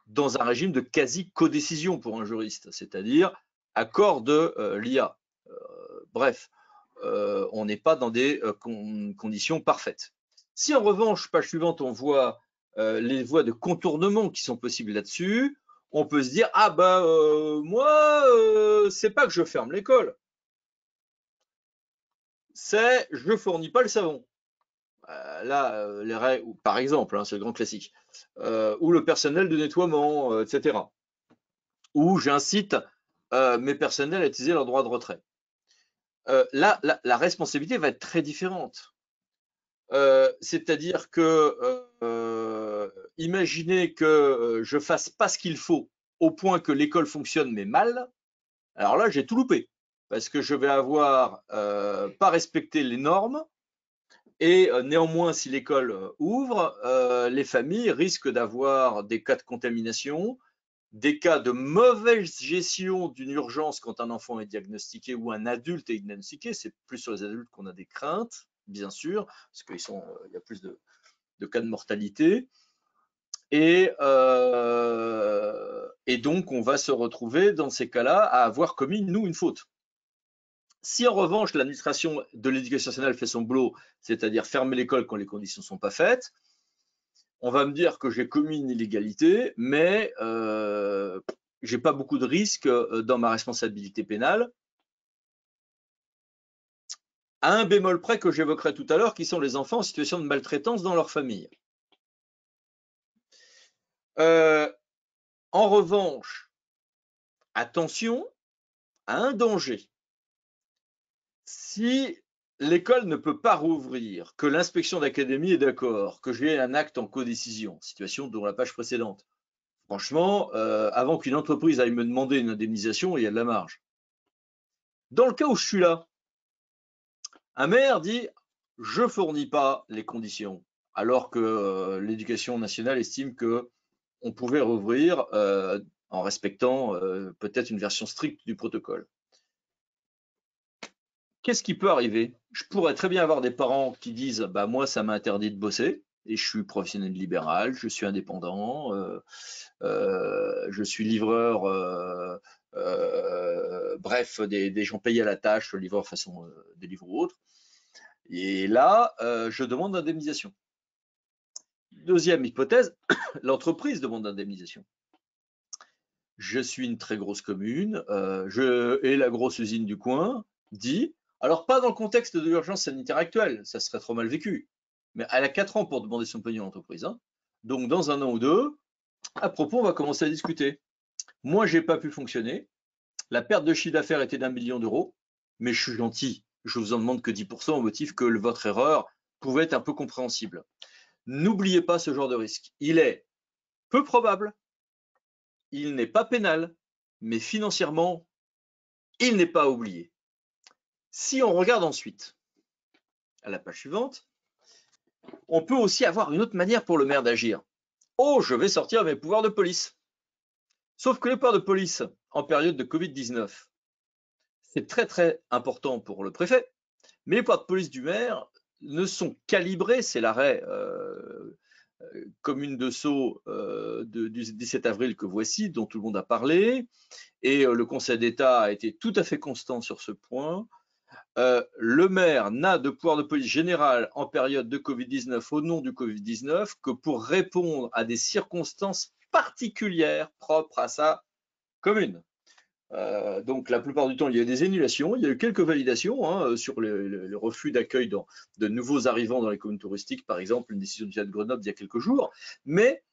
Speaker 3: dans un régime de quasi-codécision pour un juriste, c'est-à-dire accord de l'IA. Bref, on n'est pas dans des conditions parfaites. Si en revanche, page suivante, on voit les voies de contournement qui sont possibles là-dessus, on peut se dire, ah bah moi, c'est pas que je ferme l'école, c'est je fournis pas le savon. Là, les règles, par exemple, hein, c'est le grand classique, ou le personnel de nettoiement, etc. Ou j'incite mes personnels à utiliser leur droit de retrait. Là, la responsabilité va être très différente. C'est-à-dire que imaginez que je fasse pas ce qu'il faut au point que l'école fonctionne mais mal, alors là j'ai tout loupé parce que je vais avoir pas respecté les normes et néanmoins si l'école ouvre, les familles risquent d'avoir des cas de contamination des cas de mauvaise gestion d'une urgence quand un enfant est diagnostiqué ou un adulte est diagnostiqué. C'est plus sur les adultes qu'on a des craintes, bien sûr, parce qu'il y a plus de cas de mortalité. Et donc, on va se retrouver dans ces cas-là à avoir commis, nous, une faute. Si en revanche, l'administration de l'éducation nationale fait son boulot, c'est-à-dire fermer l'école quand les conditions ne sont pas faites, on va me dire que j'ai commis une illégalité, mais je n'ai pas beaucoup de risques dans ma responsabilité pénale. À un bémol près que j'évoquerai tout à l'heure, qui sont les enfants en situation de maltraitance dans leur famille. En revanche, attention à un danger. Si l'école ne peut pas rouvrir, que l'inspection d'académie est d'accord, que j'ai un acte en codécision, situation dont la page précédente, franchement, avant qu'une entreprise aille me demander une indemnisation, il y a de la marge. Dans le cas où je suis là, un maire dit « je ne fournis pas les conditions », alors que l'éducation nationale estime qu'on pouvait rouvrir en respectant peut-être une version stricte du protocole. Qu'est-ce qui peut arriver? Je pourrais très bien avoir des parents qui disent bah, « moi, ça m'a interdit de bosser et je suis professionnel libéral, je suis indépendant, je suis livreur, bref, des gens payés à la tâche, livreur façon Deliveroo ou autre. Et là, je demande indemnisation. » Deuxième hypothèse, l'entreprise demande indemnisation. Je suis une très grosse commune, et la grosse usine du coin dit, alors pas dans le contexte de l'urgence sanitaire actuelle, ça serait trop mal vécu, mais elle a 4 ans pour demander son pognon à l'entreprise. Hein. Donc dans 1 an ou 2, à propos, on va commencer à discuter. Moi, j'ai pas pu fonctionner, la perte de chiffre d'affaires était d'1 million d'euros, mais je suis gentil, je vous en demande que 10% au motif que votre erreur pouvait être un peu compréhensible. N'oubliez pas ce genre de risque. Il est peu probable, il n'est pas pénal, mais financièrement, il n'est pas oublié. Si on regarde ensuite à la page suivante, on peut aussi avoir une autre manière pour le maire d'agir. Oh, je vais sortir mes pouvoirs de police. Sauf que les pouvoirs de police en période de Covid-19, c'est très très important pour le préfet, mais les pouvoirs de police du maire ne sont calibrés, c'est l'arrêt commune de Sceaux du 17 avril que voici, dont tout le monde a parlé, et le Conseil d'État a été tout à fait constant sur ce point. Le maire n'a de pouvoir de police général en période de Covid-19 au nom du Covid-19 que pour répondre à des circonstances particulières propres à sa commune. Donc la plupart du temps, il y a eu des annulations, il y a eu quelques validations hein, sur le refus d'accueil de nouveaux arrivants dans les communes touristiques, par exemple, une décision du Stade de Grenoble il y a quelques jours. Mais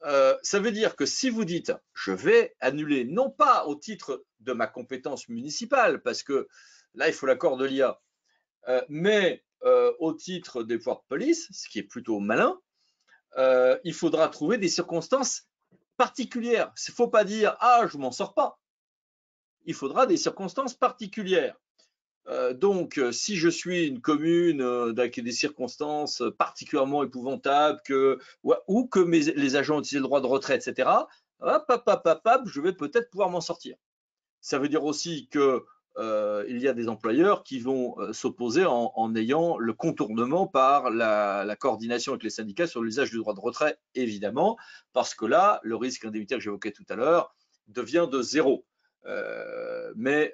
Speaker 3: ça veut dire que si vous dites je vais annuler, non pas au titre de ma compétence municipale, parce que là, il faut l'accord de l'IA, mais au titre des pouvoirs de police, ce qui est plutôt malin, il faudra trouver des circonstances particulières. Il ne faut pas dire « ah, je ne m'en sors pas ». Il faudra des circonstances particulières. Donc, si je suis une commune avec des circonstances particulièrement épouvantables ou que les agents ont utilisé le droit de retrait, etc., je vais peut-être pouvoir m'en sortir. Ça veut dire aussi que il y a des employeurs qui vont s'opposer en ayant le contournement par la coordination avec les syndicats sur l'usage du droit de retrait, évidemment, parce que là, le risque indemnitaire que j'évoquais tout à l'heure devient de 0. Mais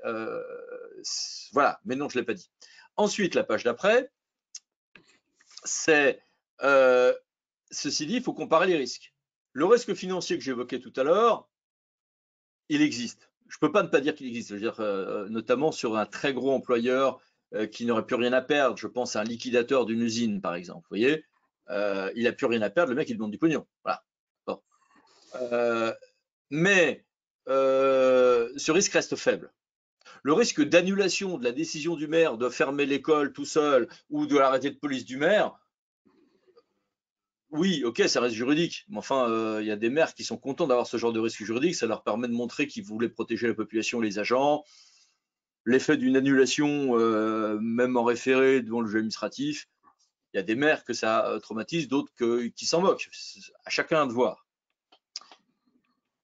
Speaker 3: voilà, mais non, je ne l'ai pas dit. Ensuite, la page d'après, c'est ceci dit, il faut comparer les risques. Le risque financier que j'évoquais tout à l'heure, il existe. Je ne peux pas ne pas dire qu'il existe, je veux dire, notamment sur un très gros employeur qui n'aurait plus rien à perdre. Je pense à un liquidateur d'une usine, par exemple. Vous voyez, il n'a plus rien à perdre, le mec, il demande du pognon. Voilà. Bon. Mais ce risque reste faible. Le risque d'annulation de la décision du maire de fermer l'école tout seul ou de l'arrêté de police du maire, oui, ok, ça reste juridique. Mais enfin, il y a des maires qui sont contents d'avoir ce genre de risque juridique. Ça leur permet de montrer qu'ils voulaient protéger la population, les agents. L'effet d'une annulation, même en référé devant le juge administratif, il y a des maires que ça traumatise, d'autres qui s'en moquent. À chacun de voir.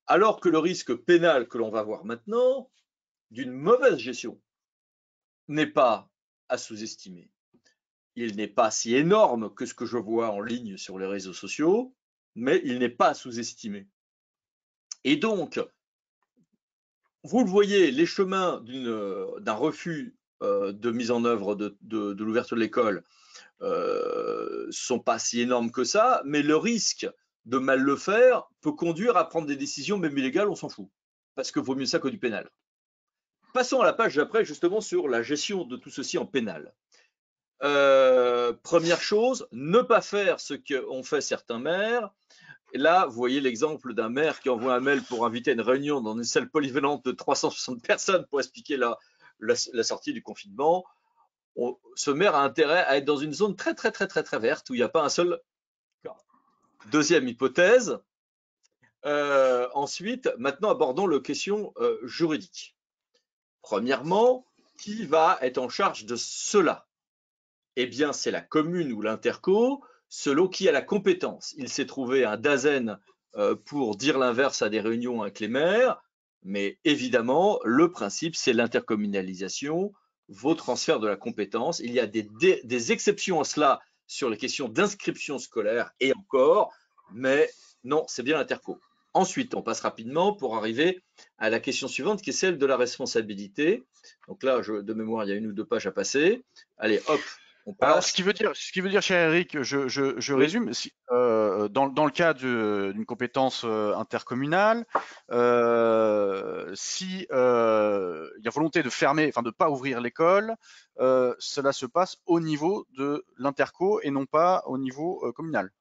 Speaker 3: Alors que le risque pénal que l'on va voir maintenant, d'une mauvaise gestion, n'est pas à sous-estimer. Il n'est pas si énorme que ce que je vois en ligne sur les réseaux sociaux, mais il n'est pas à sous-estimer. Et donc, vous le voyez, les chemins d'un refus de mise en œuvre de l'ouverture de l'école sont pas si énormes que ça, mais le risque de mal le faire peut conduire à prendre des décisions même illégales, on s'en fout, parce que vaut mieux ça que du pénal. Passons à la page d'après, justement, sur la gestion de tout ceci en pénal. Première chose, ne pas faire ce qu'ont fait certains maires. Et là, vous voyez l'exemple d'un maire qui envoie un mail pour inviter à une réunion dans une salle polyvalente de 360 personnes pour expliquer la sortie du confinement. Ce maire a intérêt à être dans une zone très verte où il n'y a pas un seul cas. Deuxième hypothèse. Ensuite, maintenant abordons les questions juridiques. Premièrement, qui va être en charge de cela? Eh bien, c'est la commune ou l'interco, selon qui a la compétence. Il s'est trouvé un DAZEN pour dire l'inverse à des réunions avec les maires, mais évidemment, le principe, c'est l'intercommunalisation, vos transferts de la compétence. Il y a des exceptions à cela sur les questions d'inscription scolaire et encore, mais non, c'est bien l'interco. Ensuite, on passe rapidement pour arriver à la question suivante qui est celle de la responsabilité. Donc là, de mémoire, il y a 1 ou 2 pages à passer. Allez, hop, on passe.
Speaker 1: Alors, ce qui veut dire, cher Eric, je
Speaker 3: Oui.
Speaker 1: résume, dans le cas d'une compétence intercommunale, si il y a volonté de fermer, enfin de pas ouvrir l'école, cela se passe au niveau de l'interco et non pas au niveau communal.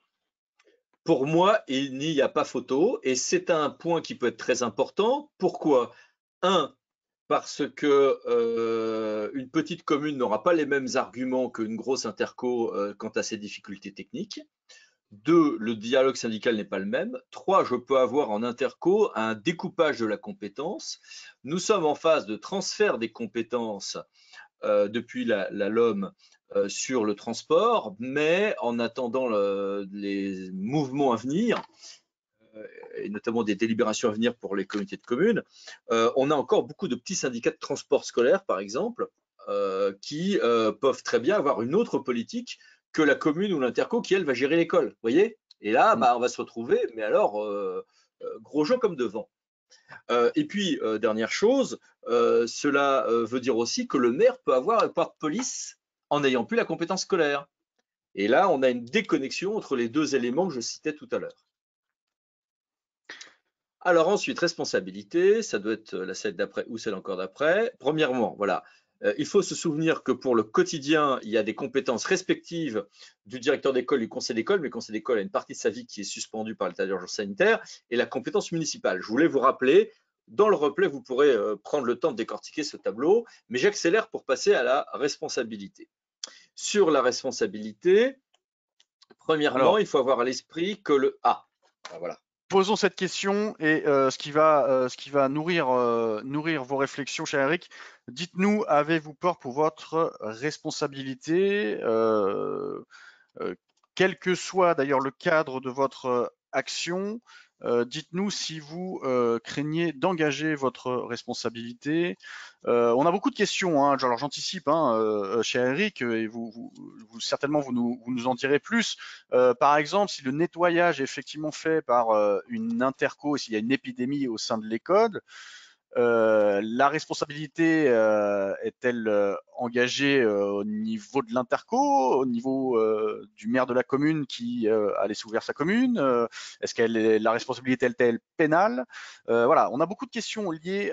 Speaker 3: Pour moi, il n'y a pas photo et c'est un point qui peut être très important. Pourquoi? Parce que une petite commune n'aura pas les mêmes arguments qu'une grosse interco quant à ses difficultés techniques. 2, le dialogue syndical n'est pas le même. 3, je peux avoir en interco un découpage de la compétence. Nous sommes en phase de transfert des compétences depuis la LOM sur le transport, mais en attendant les mouvements à venir, et notamment des délibérations à venir pour les communautés de communes, on a encore beaucoup de petits syndicats de transport scolaire, par exemple, qui peuvent très bien avoir une autre politique que la commune ou l'interco qui, elle, va gérer l'école. Vous voyez? Et là, on va se retrouver, mais alors, gros gens comme devant. Et puis, dernière chose, cela veut dire aussi que le maire peut avoir un pouvoir de police en n'ayant plus la compétence scolaire. Et là, on a une déconnexion entre les 2 éléments que je citais tout à l'heure. Alors ensuite, responsabilité, ça doit être la slide d'après ou celle encore d'après. Premièrement, voilà, il faut se souvenir que pour le quotidien, il y a des compétences respectives du directeur d'école, du conseil d'école, mais le conseil d'école a une partie de sa vie qui est suspendue par l'état d'urgence sanitaire, et la compétence municipale. Je voulais vous rappeler, dans le replay, vous pourrez prendre le temps de décortiquer ce tableau, mais j'accélère pour passer à la responsabilité. Sur la responsabilité, premièrement, il faut avoir à l'esprit que le A. Voilà.
Speaker 1: Posons cette question et ce qui va nourrir vos réflexions, cher Eric. Dites-nous, avez-vous peur pour votre responsabilité, quel que soit d'ailleurs le cadre de votre action? Dites-nous si vous craignez d'engager votre responsabilité. On a beaucoup de questions, hein, alors j'anticipe, hein, cher Eric, et vous certainement vous nous en direz plus. Par exemple, si le nettoyage est effectivement fait par une interco, s'il y a une épidémie au sein de l'école, la responsabilité est-elle engagée au niveau de l'interco, au niveau du maire de la commune qui a laissé ouvrir sa commune? Est-ce la responsabilité est-elle pénale? Voilà, on a beaucoup de questions liées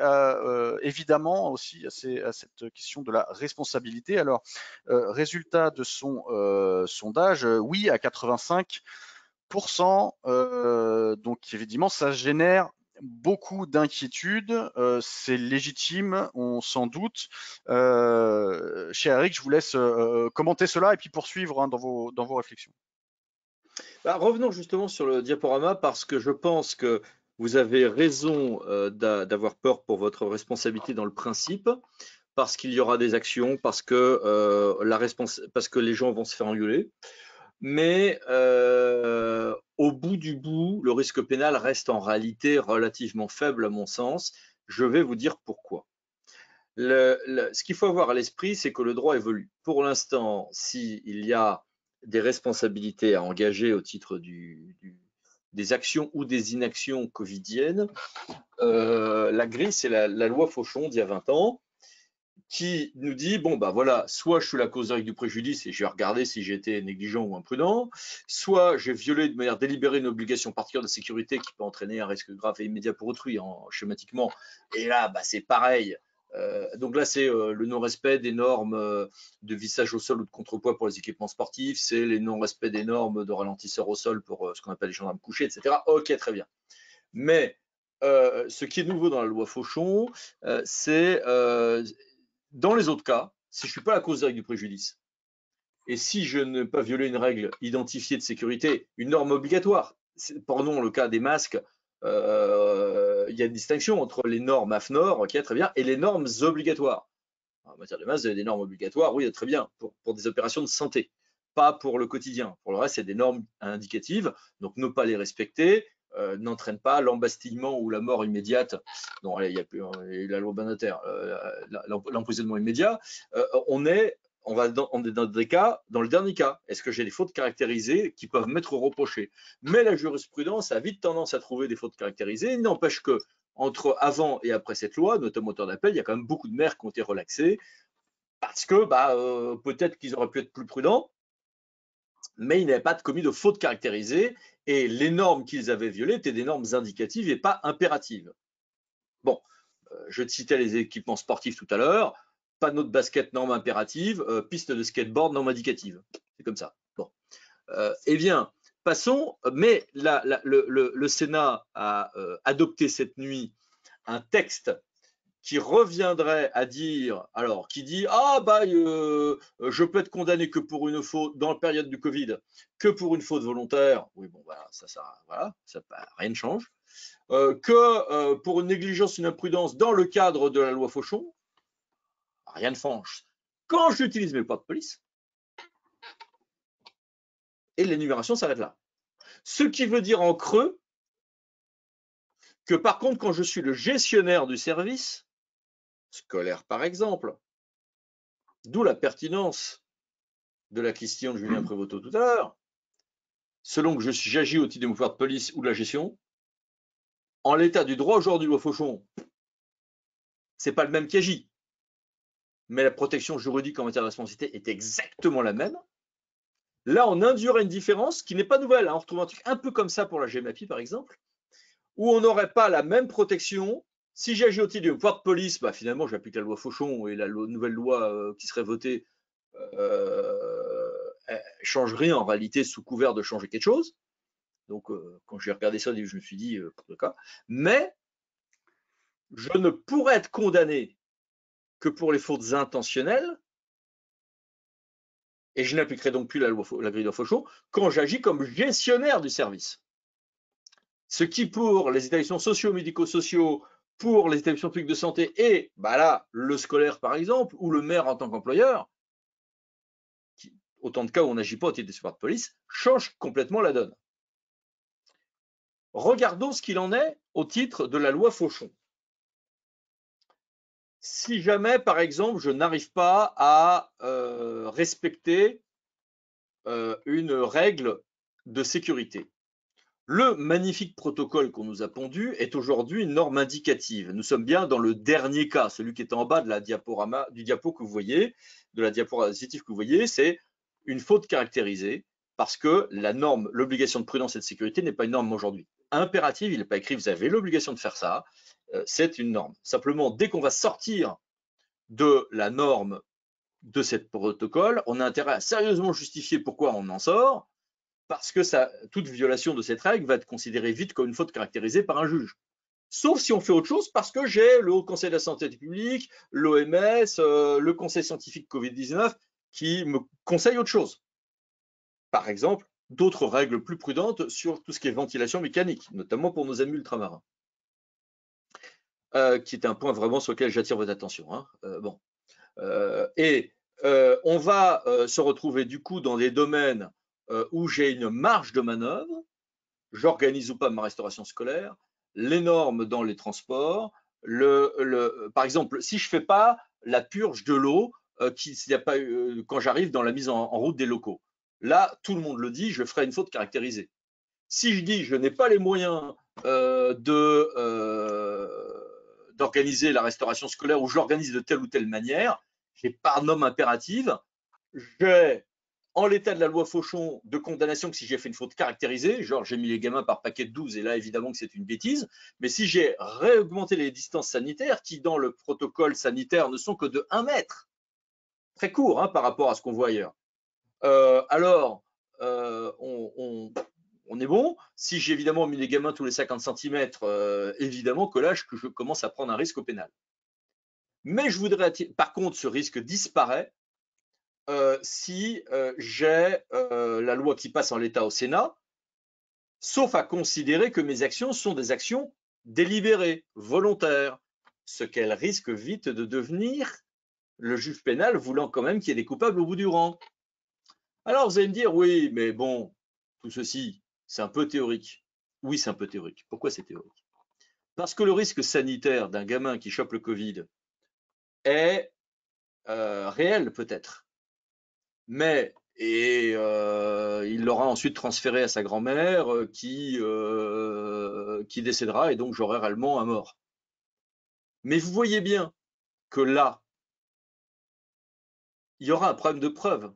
Speaker 1: évidemment aussi à cette question de la responsabilité. Alors, résultat de son sondage, oui à 85%. Donc évidemment, ça génère beaucoup d'inquiétudes, c'est légitime, on s'en doute. Cher Eric, je vous laisse commenter cela et puis poursuivre hein, dans vos réflexions.
Speaker 3: Revenons justement sur le diaporama parce que je pense que vous avez raison d'avoir peur pour votre responsabilité dans le principe, parce qu'il y aura des actions, parce que les gens vont se faire engueuler. Mais au bout du bout, le risque pénal reste en réalité relativement faible à mon sens. Je vais vous dire pourquoi. Ce qu'il faut avoir à l'esprit, c'est que le droit évolue. Pour l'instant, s'il y a des responsabilités à engager au titre des actions ou des inactions covidiennes, la grille, c'est la loi Fauchon d'il y a 20 ans, qui nous dit, bon, bah voilà, soit je suis la cause directe du préjudice et je vais regarder si j'ai été négligent ou imprudent, soit j'ai violé de manière délibérée une obligation particulière de sécurité qui peut entraîner un risque grave et immédiat pour autrui, schématiquement. Et là, bah, c'est pareil. Donc là, c'est le non-respect des normes de vissage au sol ou de contrepoids pour les équipements sportifs, c'est les non-respects des normes de ralentisseur au sol pour ce qu'on appelle les gendarmes couchés, etc. Ok, très bien. Mais ce qui est nouveau dans la loi Fauchon, c'est dans les autres cas, si je ne suis pas la cause directe du préjudice, et si je n'ai pas violé une règle identifiée de sécurité, une norme obligatoire, prenons le cas des masques, il y a une distinction entre les normes AFNOR, ok, très bien, et les normes obligatoires. En matière de masques, vous avez des normes obligatoires, oui, très bien, pour des opérations de santé, pas pour le quotidien. Pour le reste, c'est des normes indicatives, donc ne pas les respecter n'entraîne pas l'embastillement ou la mort immédiate. Non, il y a plus la loi Badinter, l'emprisonnement immédiat. On est dans des cas, dans le dernier cas, est-ce que j'ai des fautes caractérisées qui peuvent m'être reprochées? Mais la jurisprudence a vite tendance à trouver des fautes caractérisées. Il n'empêche que entre avant et après cette loi, notamment auteur d'appel, il y a quand même beaucoup de maires qui ont été relaxés parce que peut-être qu'ils auraient pu être plus prudents, mais ils n'avaient pas commis de fautes caractérisées et les normes qu'ils avaient violées étaient des normes indicatives et pas impératives. Bon, je te citais les équipements sportifs tout à l'heure, panneau de basket, norme impérative, piste de skateboard, norme indicative. C'est comme ça. Bon. Eh bien, passons, mais le Sénat a adopté cette nuit un texte qui reviendrait à dire, alors, qui dit, je peux être condamné que pour une faute, dans la période du Covid, que pour une faute volontaire, oui, bon, voilà, rien ne change, que pour une négligence, une imprudence dans le cadre de la loi Fauchon, rien ne change. Quand j'utilise mes pouvoirs de police, et l'énumération s'arrête là. Ce qui veut dire en creux que par contre, quand je suis le gestionnaire du service, scolaire par exemple, d'où la pertinence de la question de Julien Prévoto tout à l'heure, selon que j'agis au titre des pouvoirs de police ou de la gestion, en l'état du droit aujourd'hui, loi Fauchon, c'est pas le même qui agit, mais la protection juridique en matière de responsabilité est exactement la même. Là, on induirait une différence qui n'est pas nouvelle. On retrouve un truc un peu comme ça pour la GEMAPI, par exemple, où on n'aurait pas la même protection. Si j'agis au titre du pouvoir de police, finalement, j'applique la loi Fauchon et la nouvelle loi qui serait votée change rien en réalité sous couvert de changer quelque chose. Donc, quand j'ai regardé ça, je me suis dit, pour le cas. Mais je ne pourrais être condamné que pour les fautes intentionnelles, et je n'appliquerai donc plus la grille de Fauchon quand j'agis comme gestionnaire du service. Ce qui, pour les établissements sociaux, médico-sociaux, pour les établissements publics de santé et là, le scolaire par exemple, ou le maire en tant qu'employeur, autant de cas où on n'agit pas au titre des pouvoirs de police, change complètement la donne. Regardons ce qu'il en est au titre de la loi Fauchon. Si jamais, par exemple, je n'arrive pas à respecter une règle de sécurité, le magnifique protocole qu'on nous a pondu est aujourd'hui une norme indicative. Nous sommes bien dans le dernier cas, celui qui est en bas de la du diapo que vous voyez, de la diapositive que vous voyez, c'est une faute caractérisée parce que la norme, l'obligation de prudence et de sécurité n'est pas une norme aujourd'hui impérative, il n'est pas écrit vous avez l'obligation de faire ça, c'est une norme. Simplement, dès qu'on va sortir de la norme de ce protocole, on a intérêt à sérieusement justifier pourquoi on en sort, parce que toute violation de cette règle va être considérée vite comme une faute caractérisée par un juge. Sauf si on fait autre chose, parce que j'ai le Haut Conseil de la Santé publique, l'OMS, le Conseil scientifique Covid-19 qui me conseille autre chose. Par exemple, d'autres règles plus prudentes sur tout ce qui est ventilation mécanique, notamment pour nos amis ultramarins, qui est un point vraiment sur lequel j'attire votre attention. On va se retrouver du coup dans des domaines où j'ai une marge de manœuvre j'organise ou pas ma restauration scolaire, les normes dans les transports, par exemple, si je ne fais pas la purge de l'eau quand j'arrive dans la mise en route des locaux. Là, tout le monde le dit, je ferai une faute caractérisée. Si je dis je n'ai pas les moyens d'organiser la restauration scolaire ou je l'organise de telle ou telle manière, j'ai par norme impérative, j'ai en l'état de la loi Fauchon de condamnation que si j'ai fait une faute caractérisée, genre j'ai mis les gamins par paquet de 12 et là évidemment que c'est une bêtise, mais si j'ai réaugmenté les distances sanitaires qui dans le protocole sanitaire ne sont que de 1 mètre, très court par rapport à ce qu'on voit ailleurs, alors on est bon. Si j'ai évidemment mis les gamins tous les 50 cm, évidemment que là, je commence à prendre un risque au pénal. Mais je voudrais, par contre, ce risque disparaît si j'ai la loi qui passe en l'état au Sénat, sauf à considérer que mes actions sont des actions délibérées, volontaires, ce qu'elles risquent vite de devenir, le juge pénal voulant quand même qu'il y ait des coupables au bout du rang. Alors vous allez me dire, oui, mais bon, tout ceci, c'est un peu théorique. Oui, c'est un peu théorique. Pourquoi c'est théorique? Parce que le risque sanitaire d'un gamin qui chope le Covid est réel peut-être, mais il l'aura ensuite transféré à sa grand-mère qui décédera et donc j'aurai réellement un mort. Mais vous voyez bien que là, il y aura un problème de preuve.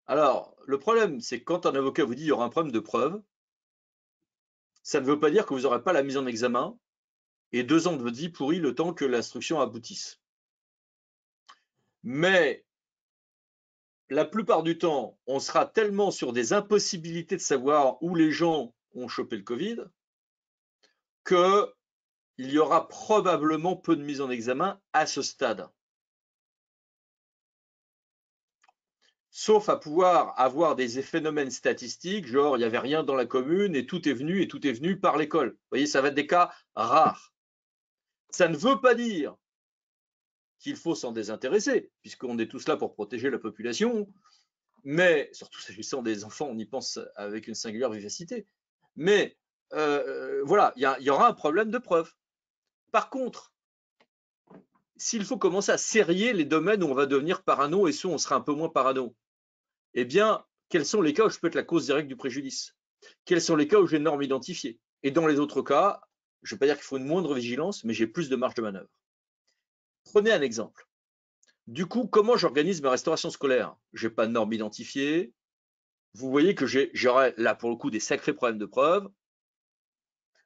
Speaker 3: Alors, le problème, c'est que quand un avocat vous dit qu'il y aura un problème de preuve, ça ne veut pas dire que vous n'aurez pas la mise en examen et 2 ans de votre vie pourris le temps que l'instruction aboutisse. Mais la plupart du temps, on sera tellement sur des impossibilités de savoir où les gens ont chopé le Covid qu'il y aura probablement peu de mise en examen à ce stade. Sauf à pouvoir avoir des phénomènes statistiques, genre il n'y avait rien dans la commune et tout est venu par l'école. Vous voyez, ça va être des cas rares. Ça ne veut pas dire qu'il faut s'en désintéresser, puisqu'on est tous là pour protéger la population, mais surtout s'agissant des enfants, on y pense avec une singulière vivacité. Mais voilà, il y aura un problème de preuve. Par contre, s'il faut commencer à serrer les domaines où on va devenir parano et ceux où on sera un peu moins parano, eh bien, quels sont les cas où je peux être la cause directe du préjudice? Quels sont les cas où j'ai une norme identifiée? Et dans les autres cas, je ne vais pas dire qu'il faut une moindre vigilance, mais j'ai plus de marge de manœuvre. Prenez un exemple. Du coup, comment j'organise ma restauration scolaire? Je n'ai pas de norme identifiée. Vous voyez que j'aurai là pour le coup des sacrés problèmes de preuve.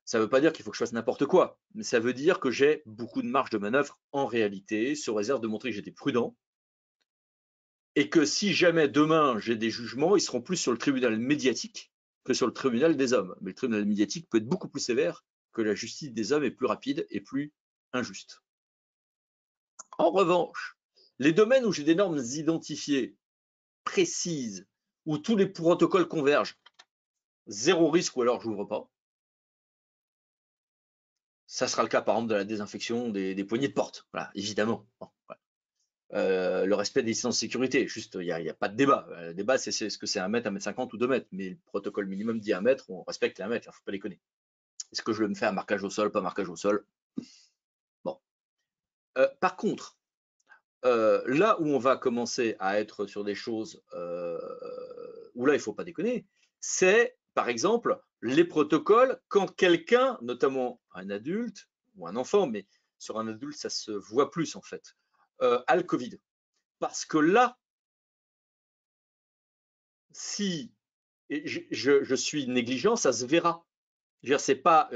Speaker 3: Ça ne veut pas dire qu'il faut que je fasse n'importe quoi, mais ça veut dire que j'ai beaucoup de marge de manœuvre en réalité, sous réserve de montrer que j'étais prudent et que si jamais demain j'ai des jugements, ils seront plus sur le tribunal médiatique que sur le tribunal des hommes. Mais le tribunal médiatique peut être beaucoup plus sévère que la justice des hommes est plus rapide et plus injuste. En revanche, les domaines où j'ai des normes identifiées, précises, où tous les protocoles convergent, zéro risque ou alors je n'ouvre pas. Ça sera le cas par exemple de la désinfection des poignées de porte, voilà, évidemment. Bon, voilà. Le respect des distances de sécurité, juste, il n'y a pas de débat. Le débat, c'est est-ce que c'est 1 mètre, 1,50 m ou 2 mètres. Mais le protocole minimum dit 1 mètre, on respecte les 1 mètre, il ne faut pas déconner. Est-ce que je me fais un marquage au sol, pas marquage au sol? Bon. Par contre, là où on va commencer à être sur des choses où là, il ne faut pas déconner, c'est par exemple les protocoles quand quelqu'un, notamment un adulte ou un enfant, mais sur un adulte, ça se voit plus en fait, a le Covid. Parce que là, si je suis négligent, ça se verra. Ce n'est pas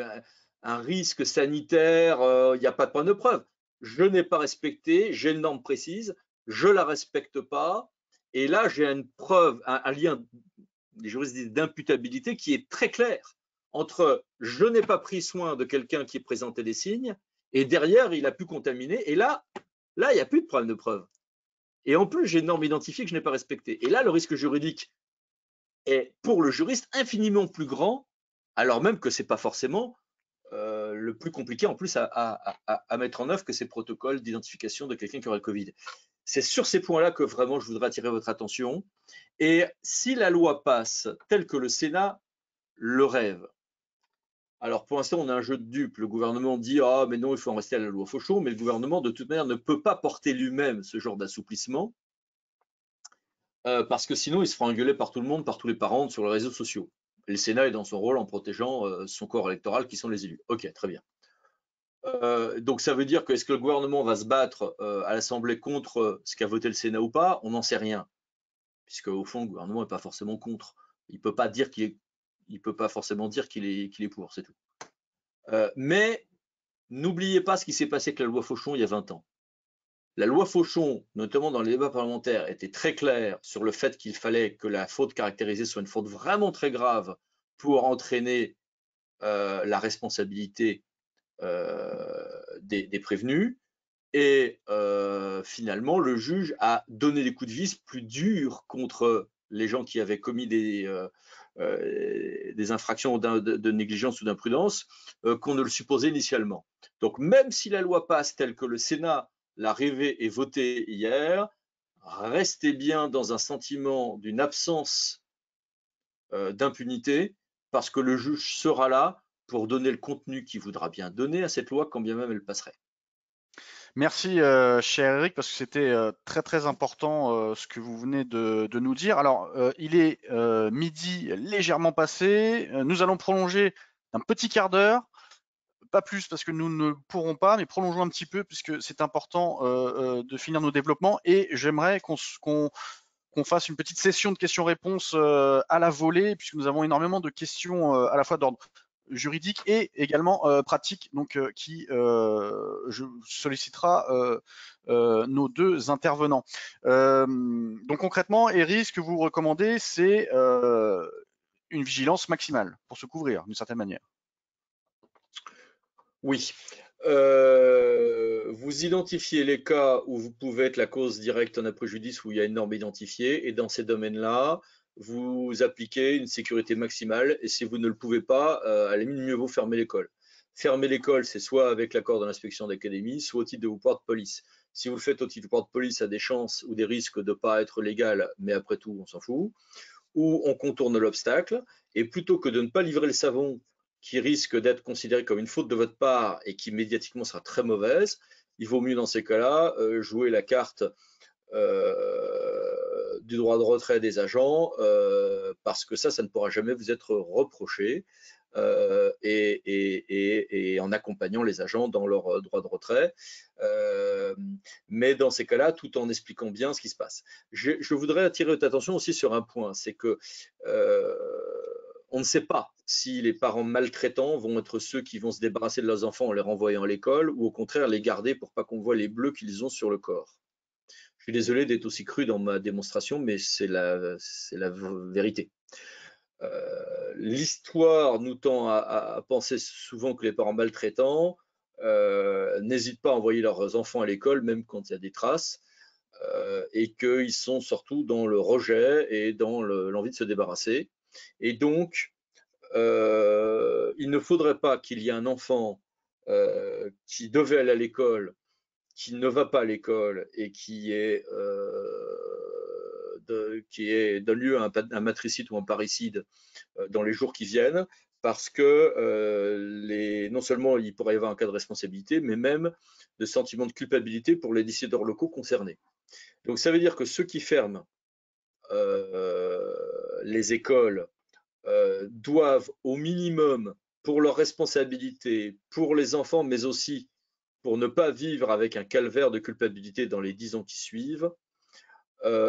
Speaker 3: un risque sanitaire, il n'y a pas de point de preuve. Je n'ai pas respecté, j'ai une norme précise, je ne la respecte pas, et là j'ai une preuve, un lien, les juristes disent d'imputabilité qui est très clair entre je n'ai pas pris soin de quelqu'un qui présentait des signes, et derrière il a pu contaminer, et là il n'y a plus de problème de preuve. Et en plus, j'ai une norme identifiée que je n'ai pas respectée. Et là, le risque juridique est pour le juriste infiniment plus grand, alors même que ce n'est pas forcément le plus compliqué en plus à mettre en œuvre que ces protocoles d'identification de quelqu'un qui aura le Covid. C'est sur ces points-là que vraiment je voudrais attirer votre attention. Et si la loi passe telle que le Sénat le rêve, Alors pour l'instant, on a un jeu de dupes. Le gouvernement dit ah mais non, il faut en rester à la loi Fauchon, mais le gouvernement de toute manière ne peut pas porter lui-même ce genre d'assouplissement parce que sinon il se fera engueuler par tout le monde, par tous les parents sur les réseaux sociaux. Et le Sénat est dans son rôle en protégeant son corps électoral qui sont les élus. Ok, très bien. Donc ça veut dire que est-ce que le gouvernement va se battre à l'Assemblée contre ce qu'a voté le Sénat ou pas? On n'en sait rien, puisque au fond le gouvernement n'est pas forcément contre. Il peut pas dire il peut pas forcément dire qu'il est pour, c'est tout. Mais n'oubliez pas ce qui s'est passé avec la loi Fauchon il y a 20 ans. La loi Fauchon, notamment dans les débats parlementaires, était très claire sur le fait qu'il fallait que la faute caractérisée soit une faute vraiment très grave pour entraîner la responsabilité des prévenus. Et finalement, le juge a donné des coups de vis plus durs contre les gens qui avaient commis des infractions de négligence ou d'imprudence qu'on ne le supposait initialement. Donc même si la loi passe telle que le Sénat l'a rêvé et voté hier, restez bien dans un sentiment d'une absence d'impunité parce que le juge sera là pour donner le contenu qu'il voudra bien donner à cette loi quand bien même elle passerait.
Speaker 1: Merci, cher Eric, parce que c'était très très important ce que vous venez de nous dire. Alors, il est midi légèrement passé. Nous allons prolonger un petit quart d'heure, pas plus parce que nous ne pourrons pas, mais prolongeons un petit peu puisque c'est important de finir nos développements. Et j'aimerais qu'on fasse une petite session de questions-réponses à la volée, puisque nous avons énormément de questions à la fois d'ordre juridique et également pratique, donc qui sollicitera nos deux intervenants. Donc concrètement, Eric, ce que vous recommandez, c'est une vigilance maximale pour se couvrir d'une certaine manière.
Speaker 3: Oui. Vous identifiez les cas où vous pouvez être la cause directe d'un préjudice où il y a une norme identifiée, et dans ces domaines-là, vous appliquez une sécurité maximale, et si vous ne le pouvez pas, à la limite, mieux vaut fermer l'école. Fermer l'école, c'est soit avec l'accord de l'inspection d'académie, soit au titre de vos pouvoirs de police. Si vous le faites au titre de pouvoir de police, ça a des chances ou des risques de ne pas être légal, mais après tout, on s'en fout. Ou on contourne l'obstacle, et plutôt que de ne pas livrer le savon qui risque d'être considéré comme une faute de votre part et qui médiatiquement sera très mauvaise, il vaut mieux dans ces cas-là jouer la carte du droit de retrait des agents parce que ça ne pourra jamais vous être reproché et en accompagnant les agents dans leur droit de retrait. Mais dans ces cas-là, tout en expliquant bien ce qui se passe. Je voudrais attirer votre attention aussi sur un point, c'est que on ne sait pas si les parents maltraitants vont être ceux qui vont se débarrasser de leurs enfants en les renvoyant à l'école ou au contraire les garder pour pas qu'on voit les bleus qu'ils ont sur le corps. Je suis désolé d'être aussi cru dans ma démonstration, mais c'est la vérité. L'histoire nous tend à penser souvent que les parents maltraitants n'hésitent pas à envoyer leurs enfants à l'école, même quand il y a des traces, et qu'ils sont surtout dans le rejet et dans l'envie de se débarrasser. Et donc, il ne faudrait pas qu'il y ait un enfant qui devait aller à l'école, qui ne va pas à l'école et qui donne lieu à un matricide ou un parricide dans les jours qui viennent, parce que non seulement il pourrait y avoir un cas de responsabilité, mais même de sentiment de culpabilité pour les décideurs locaux concernés. Donc ça veut dire que ceux qui ferment les écoles doivent au minimum, pour leur responsabilité, pour les enfants, mais aussi pour ne pas vivre avec un calvaire de culpabilité dans les 10 ans qui suivent,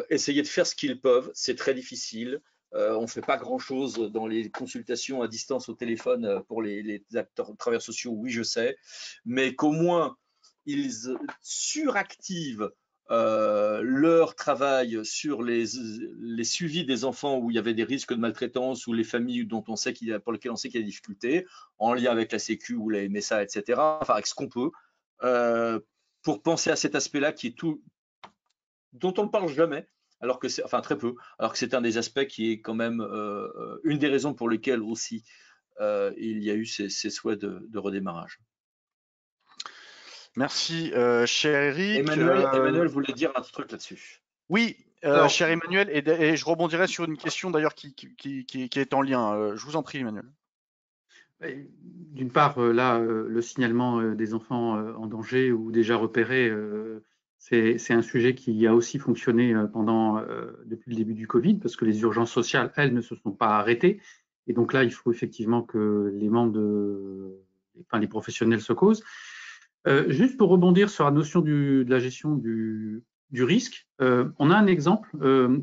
Speaker 3: essayer de faire ce qu'ils peuvent. C'est très difficile. On ne fait pas grand-chose dans les consultations à distance au téléphone pour les acteurs travailleurs sociaux, oui, je sais, mais qu'au moins ils suractivent leur travail sur les suivis des enfants où il y avait des risques de maltraitance ou les familles pour lesquelles on sait qu'il y a des difficultés, en lien avec la Sécu ou la MSA, etc. Enfin, avec ce qu'on peut, pour penser à cet aspect-là qui est tout, dont on ne parle jamais, alors que c'est, enfin très peu, alors que c'est un des aspects qui est quand même une des raisons pour lesquelles aussi il y a eu ces souhaits de redémarrage.
Speaker 1: Merci, cher Eric.
Speaker 3: Emmanuel voulait dire un truc là-dessus.
Speaker 1: Oui, cher Emmanuel, et je rebondirai sur une question d'ailleurs qui est en lien. Je vous en prie, Emmanuel.
Speaker 2: D'une part, là, le signalement des enfants en danger ou déjà repérés, c'est un sujet qui a aussi fonctionné depuis le début du Covid, parce que les urgences sociales, elles, ne se sont pas arrêtées. Et donc là, il faut effectivement que les membres les professionnels se causent. Juste pour rebondir sur la notion de la gestion du risque, on a un exemple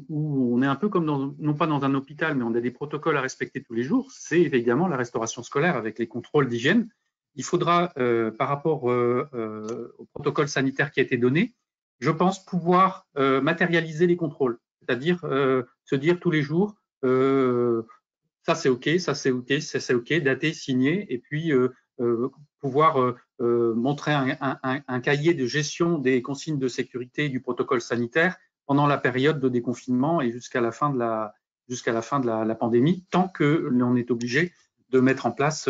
Speaker 2: où on est un peu comme non pas dans un hôpital, mais on a des protocoles à respecter tous les jours. C'est évidemment la restauration scolaire avec les contrôles d'hygiène. Il faudra, par rapport au protocole sanitaire qui a été donné, je pense pouvoir matérialiser les contrôles, c'est-à-dire se dire tous les jours, ça c'est OK, ça c'est OK, ça c'est OK, dater, signer, et puis pouvoir montrer un cahier de gestion des consignes de sécurité du protocole sanitaire pendant la période de déconfinement et jusqu'à la fin de la pandémie, tant que l'on est obligé de mettre en place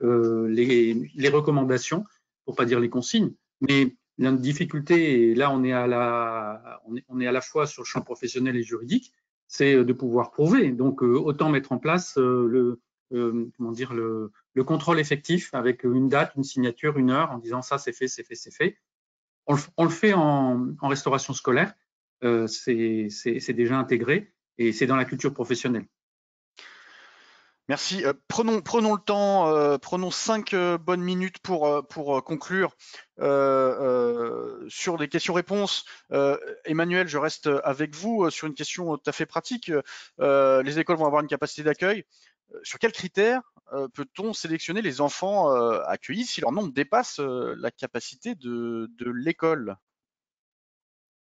Speaker 2: les recommandations, pour pas dire les consignes. Mais la difficulté, et là on est à la fois sur le champ professionnel et juridique, c'est de pouvoir prouver. Donc autant mettre en place le contrôle effectif avec une date, une signature, une heure, en disant ça c'est fait, c'est fait, c'est fait. On le fait en restauration scolaire, c'est déjà intégré et c'est dans la culture professionnelle.
Speaker 1: Merci. Prenons le temps, prenons 5 bonnes minutes pour conclure sur des questions-réponses. Emmanuel, je reste avec vous sur une question tout à fait pratique. Les écoles vont avoir une capacité d'accueil. Sur quels critères peut-on sélectionner les enfants accueillis si leur nombre dépasse la capacité de l'école?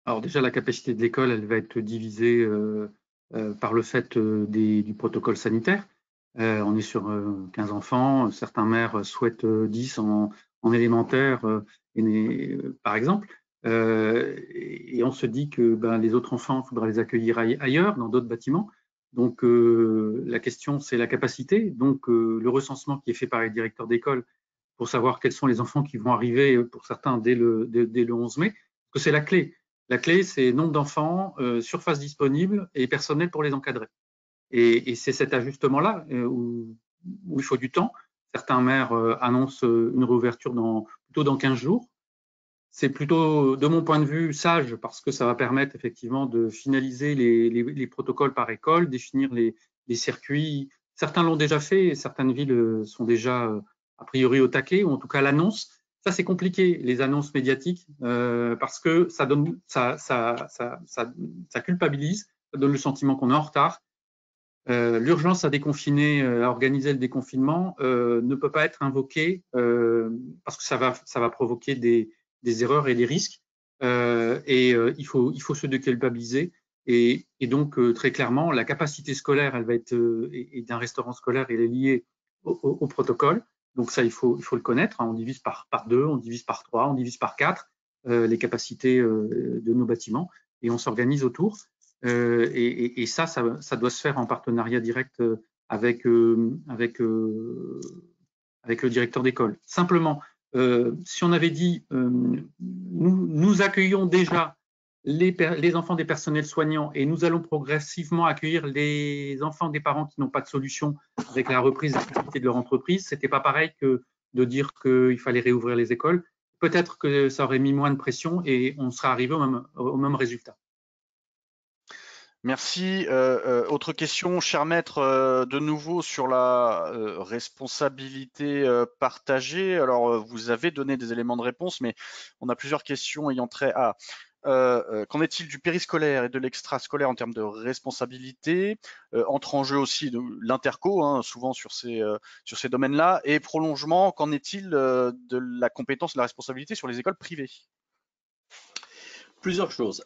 Speaker 2: Alors déjà, la capacité de l'école, elle va être divisée par le fait du protocole sanitaire. On est sur 15 enfants. Certains maires souhaitent 10 en élémentaire, par exemple. Et on se dit que les autres enfants, il faudra les accueillir ailleurs, dans d'autres bâtiments. Donc la question, c'est la capacité. Donc le recensement qui est fait par les directeurs d'école pour savoir quels sont les enfants qui vont arriver, pour certains, dès le 11 mai, parce que c'est la clé. La clé, c'est nombre d'enfants, surface disponible et personnel pour les encadrer. Et c'est cet ajustement-là où il faut du temps. Certains maires annoncent une réouverture plutôt dans 15 jours. C'est plutôt, de mon point de vue, sage parce que ça va permettre effectivement de finaliser les protocoles par école, définir les circuits. Certains l'ont déjà fait et certaines villes sont déjà a priori au taquet, ou en tout cas l'annonce. Ça, c'est compliqué, les annonces médiatiques, parce que ça culpabilise, ça donne le sentiment qu'on est en retard. L'urgence à déconfiner, à organiser le déconfinement ne peut pas être invoquée parce que ça va provoquer des erreurs et des risques. Il faut se déculpabiliser. Et donc, très clairement, la capacité scolaire, elle va être, et d'un restaurant scolaire, elle est liée au protocole. Donc ça, il faut le connaître. On divise par 2, on divise par 3, on divise par 4 les capacités de nos bâtiments et on s'organise autour. Et ça doit se faire en partenariat direct avec le directeur d'école. Simplement, si on avait dit nous accueillons déjà les enfants des personnels soignants et nous allons progressivement accueillir les enfants des parents qui n'ont pas de solution avec la reprise d'activité de leur entreprise, c'était pas pareil que de dire qu'il fallait réouvrir les écoles. Peut-être que ça aurait mis moins de pression et on serait arrivé au même résultat.
Speaker 1: Merci. Autre question, cher maître, de nouveau sur la responsabilité partagée. Alors, vous avez donné des éléments de réponse, mais on a plusieurs questions ayant trait à qu'en est-il du périscolaire et de l'extrascolaire en termes de responsabilité? Entre en jeu aussi l'interco, hein, souvent sur ces domaines-là, et prolongement, qu'en est-il de la compétence et de la responsabilité sur les écoles privées?
Speaker 3: Plusieurs choses.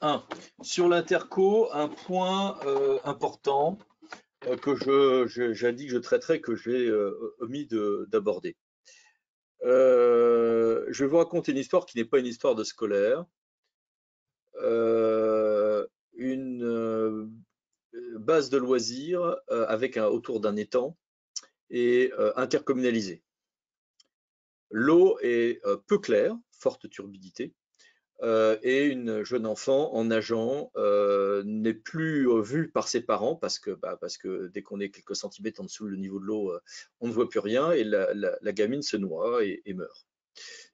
Speaker 3: Sur l'interco, un point important que j'indique, je traiterai, que j'ai omis d'aborder. Je vais vous raconter une histoire qui n'est pas une histoire de scolaire. Une base de loisirs autour d'un étang est intercommunalisée. L'eau est peu claire, forte turbidité. et une jeune enfant en nageant n'est plus vue par ses parents parce que dès qu'on est quelques centimètres en dessous du niveau de l'eau, on ne voit plus rien et la gamine se noie et meurt.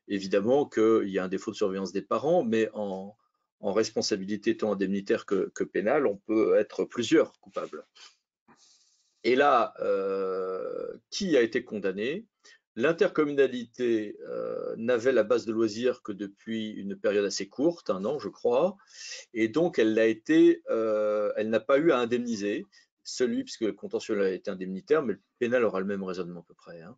Speaker 3: Évidemment qu'il y a un défaut de surveillance des parents, mais en responsabilité tant indemnitaire que pénale, on peut être plusieurs coupables. Et là, qui a été condamné? L'intercommunalité n'avait la base de loisirs que depuis une période assez courte, 1 an je crois, et donc elle n'a pas eu à indemniser puisque le contentieux a été indemnitaire, mais le pénal aura le même raisonnement à peu près. Hein.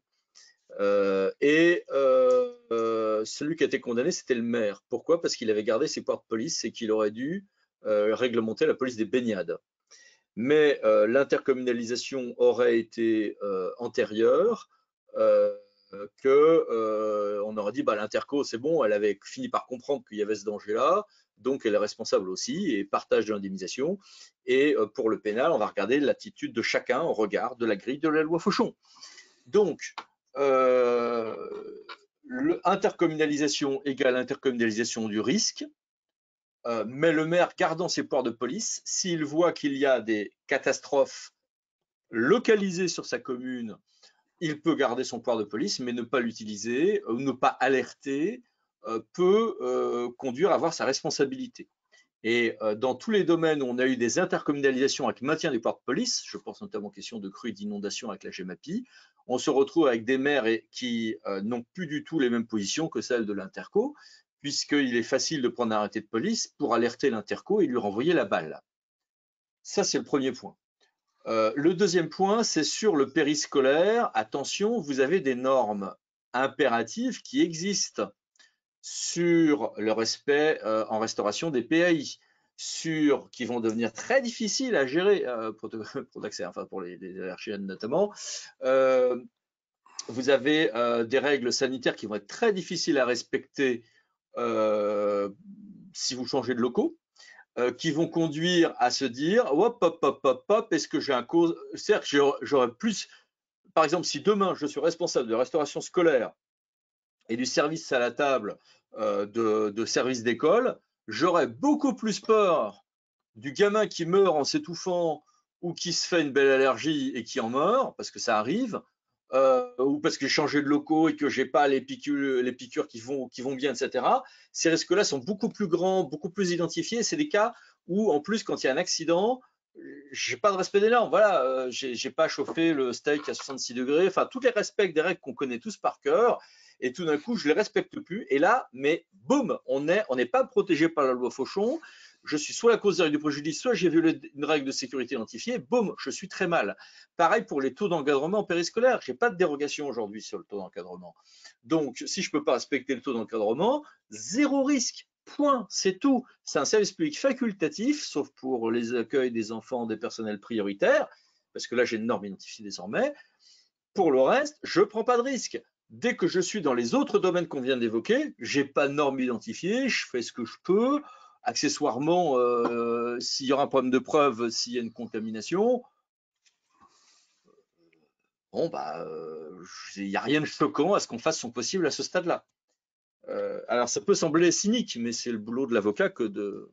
Speaker 3: Celui qui a été condamné, c'était le maire. Pourquoi? Parce qu'il avait gardé ses pouvoirs de police et qu'il aurait dû réglementer la police des baignades. Mais l'intercommunalisation aurait été antérieure, on aurait dit l'interco c'est bon, elle avait fini par comprendre qu'il y avait ce danger-là, donc elle est responsable aussi et partage de l'indemnisation. Et pour le pénal, on va regarder l'attitude de chacun au regard de la grille de la loi Fauchon. Donc, intercommunalisation égale intercommunalisation du risque. Mais le maire gardant ses pouvoirs de police, s'il voit qu'il y a des catastrophes localisées sur sa commune, il peut garder son pouvoir de police, mais ne pas l'utiliser ou ne pas alerter peut conduire à avoir sa responsabilité. Et dans tous les domaines où on a eu des intercommunalisations avec maintien des pouvoirs de police, je pense notamment aux questions de crues et d'inondations avec la GEMAPI, on se retrouve avec des maires qui n'ont plus du tout les mêmes positions que celles de l'interco, puisqu'il est facile de prendre un arrêté de police pour alerter l'interco et lui renvoyer la balle. Ça, c'est le premier point. Le deuxième point, c'est sur le périscolaire. Attention, vous avez des normes impératives qui existent sur le respect en restauration des PAI, qui vont devenir très difficiles à gérer pour les allergènes notamment. Vous avez des règles sanitaires qui vont être très difficiles à respecter si vous changez de locaux, qui vont conduire à se dire hop, est-ce que j'ai un cause? C'est-à-dire que j'aurais plus, par exemple, si demain je suis responsable de restauration scolaire et du service à la table de service d'école, j'aurais beaucoup plus peur du gamin qui meurt en s'étouffant ou qui se fait une belle allergie et qui en meurt, parce que ça arrive, ou parce que j'ai changé de locaux et que j'ai pas les piqûres qui vont bien, etc. Ces risques-là sont beaucoup plus grands, beaucoup plus identifiés. C'est des cas où, en plus, quand il y a un accident, j'ai pas de respect des normes. Voilà, j'ai pas chauffé le steak à 66 degrés. Enfin, tous les respects des règles qu'on connaît tous par cœur. Et tout d'un coup, je les respecte plus. Et là, mais boum, on n'est pas protégé par la loi Fauchon. Je suis soit la cause du préjudice, soit j'ai violé une règle de sécurité identifiée, boum, je suis très mal. Pareil pour les taux d'encadrement périscolaire, je n'ai pas de dérogation aujourd'hui sur le taux d'encadrement. Donc, si je ne peux pas respecter le taux d'encadrement, zéro risque, point, c'est tout. C'est un service public facultatif, sauf pour les accueils des enfants des personnels prioritaires, parce que là, j'ai une norme identifiée désormais. Pour le reste, je ne prends pas de risque. Dès que je suis dans les autres domaines qu'on vient d'évoquer, je n'ai pas de norme identifiée, je fais ce que je peux. Accessoirement, s'il y aura un problème de preuve, s'il y a une contamination, bon, il n'y a rien de choquant à ce qu'on fasse son possible à ce stade-là. Alors, ça peut sembler cynique, mais c'est le boulot de l'avocat que de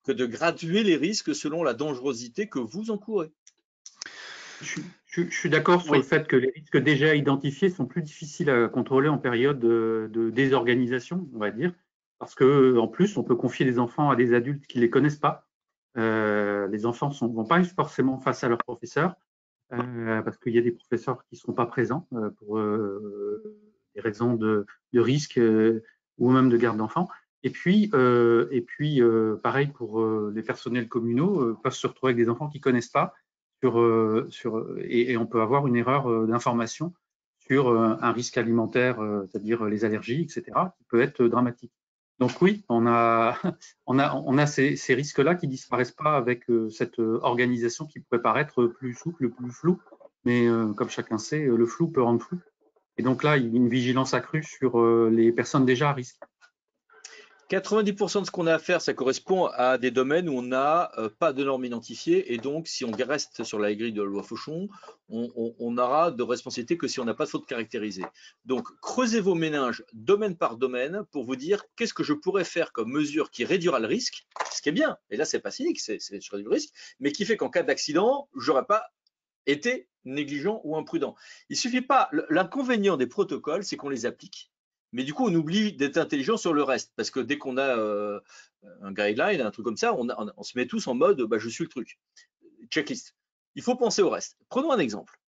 Speaker 3: graduer les risques selon la dangerosité que vous encourez.
Speaker 2: Je suis d'accord sur le fait que les risques déjà identifiés sont plus difficiles à contrôler en période de désorganisation, on va dire. Parce qu'en plus, on peut confier les enfants à des adultes qui ne les connaissent pas. Les enfants ne vont pas forcément face à leurs professeurs, parce qu'il y a des professeurs qui ne seront pas présents pour des raisons de risque ou même de garde d'enfants. Et puis, pareil pour les personnels communaux, peuvent se retrouver avec des enfants qui ne connaissent pas, et on peut avoir une erreur d'information sur un risque alimentaire, c'est-à-dire les allergies, etc., qui peut être dramatique. Donc oui, on a ces risques-là qui disparaissent pas avec cette organisation qui pourrait paraître plus souple, plus floue, mais comme chacun sait, le flou peut rendre flou. Et donc là, il y a une vigilance accrue sur les personnes déjà à risque.
Speaker 3: 90% de ce qu'on a à faire, ça correspond à des domaines où on n'a pas de normes identifiées. Et donc, si on reste sur la grille de la loi Fauchon, on n'aura de responsabilité que si on n'a pas de faute caractérisée. Donc, creusez vos méninges domaine par domaine pour vous dire qu'est-ce que je pourrais faire comme mesure qui réduira le risque, ce qui est bien. Et là, c'est pas cynique, c'est sur du risque, mais qui fait qu'en cas d'accident, je n'aurais pas été négligent ou imprudent. Il suffit pas. L'inconvénient des protocoles, c'est qu'on les applique. Mais du coup, on oublie d'être intelligent sur le reste, parce que dès qu'on a un guideline, un truc comme ça, on se met tous en mode bah, je suis le truc. Checklist. Il faut penser au reste. Prenons un exemple.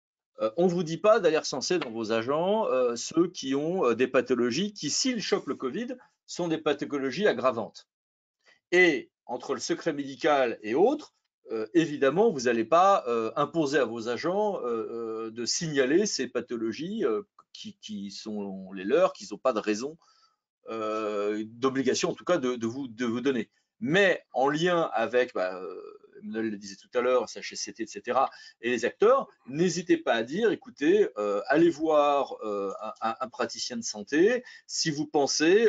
Speaker 3: On ne vous dit pas d'aller recenser dans vos agents ceux qui ont des pathologies qui, s'ils chopent le Covid, sont des pathologies aggravantes. Et entre le secret médical et autres, évidemment, vous n'allez pas imposer à vos agents de signaler ces pathologies qui sont les leurs, qu'ils n'ont pas de raison, d'obligation en tout cas de vous donner. Mais en lien avec, Emmanuel le disait tout à l'heure, CHSCT, etc., et les acteurs, n'hésitez pas à dire, écoutez, allez voir un praticien de santé si vous pensez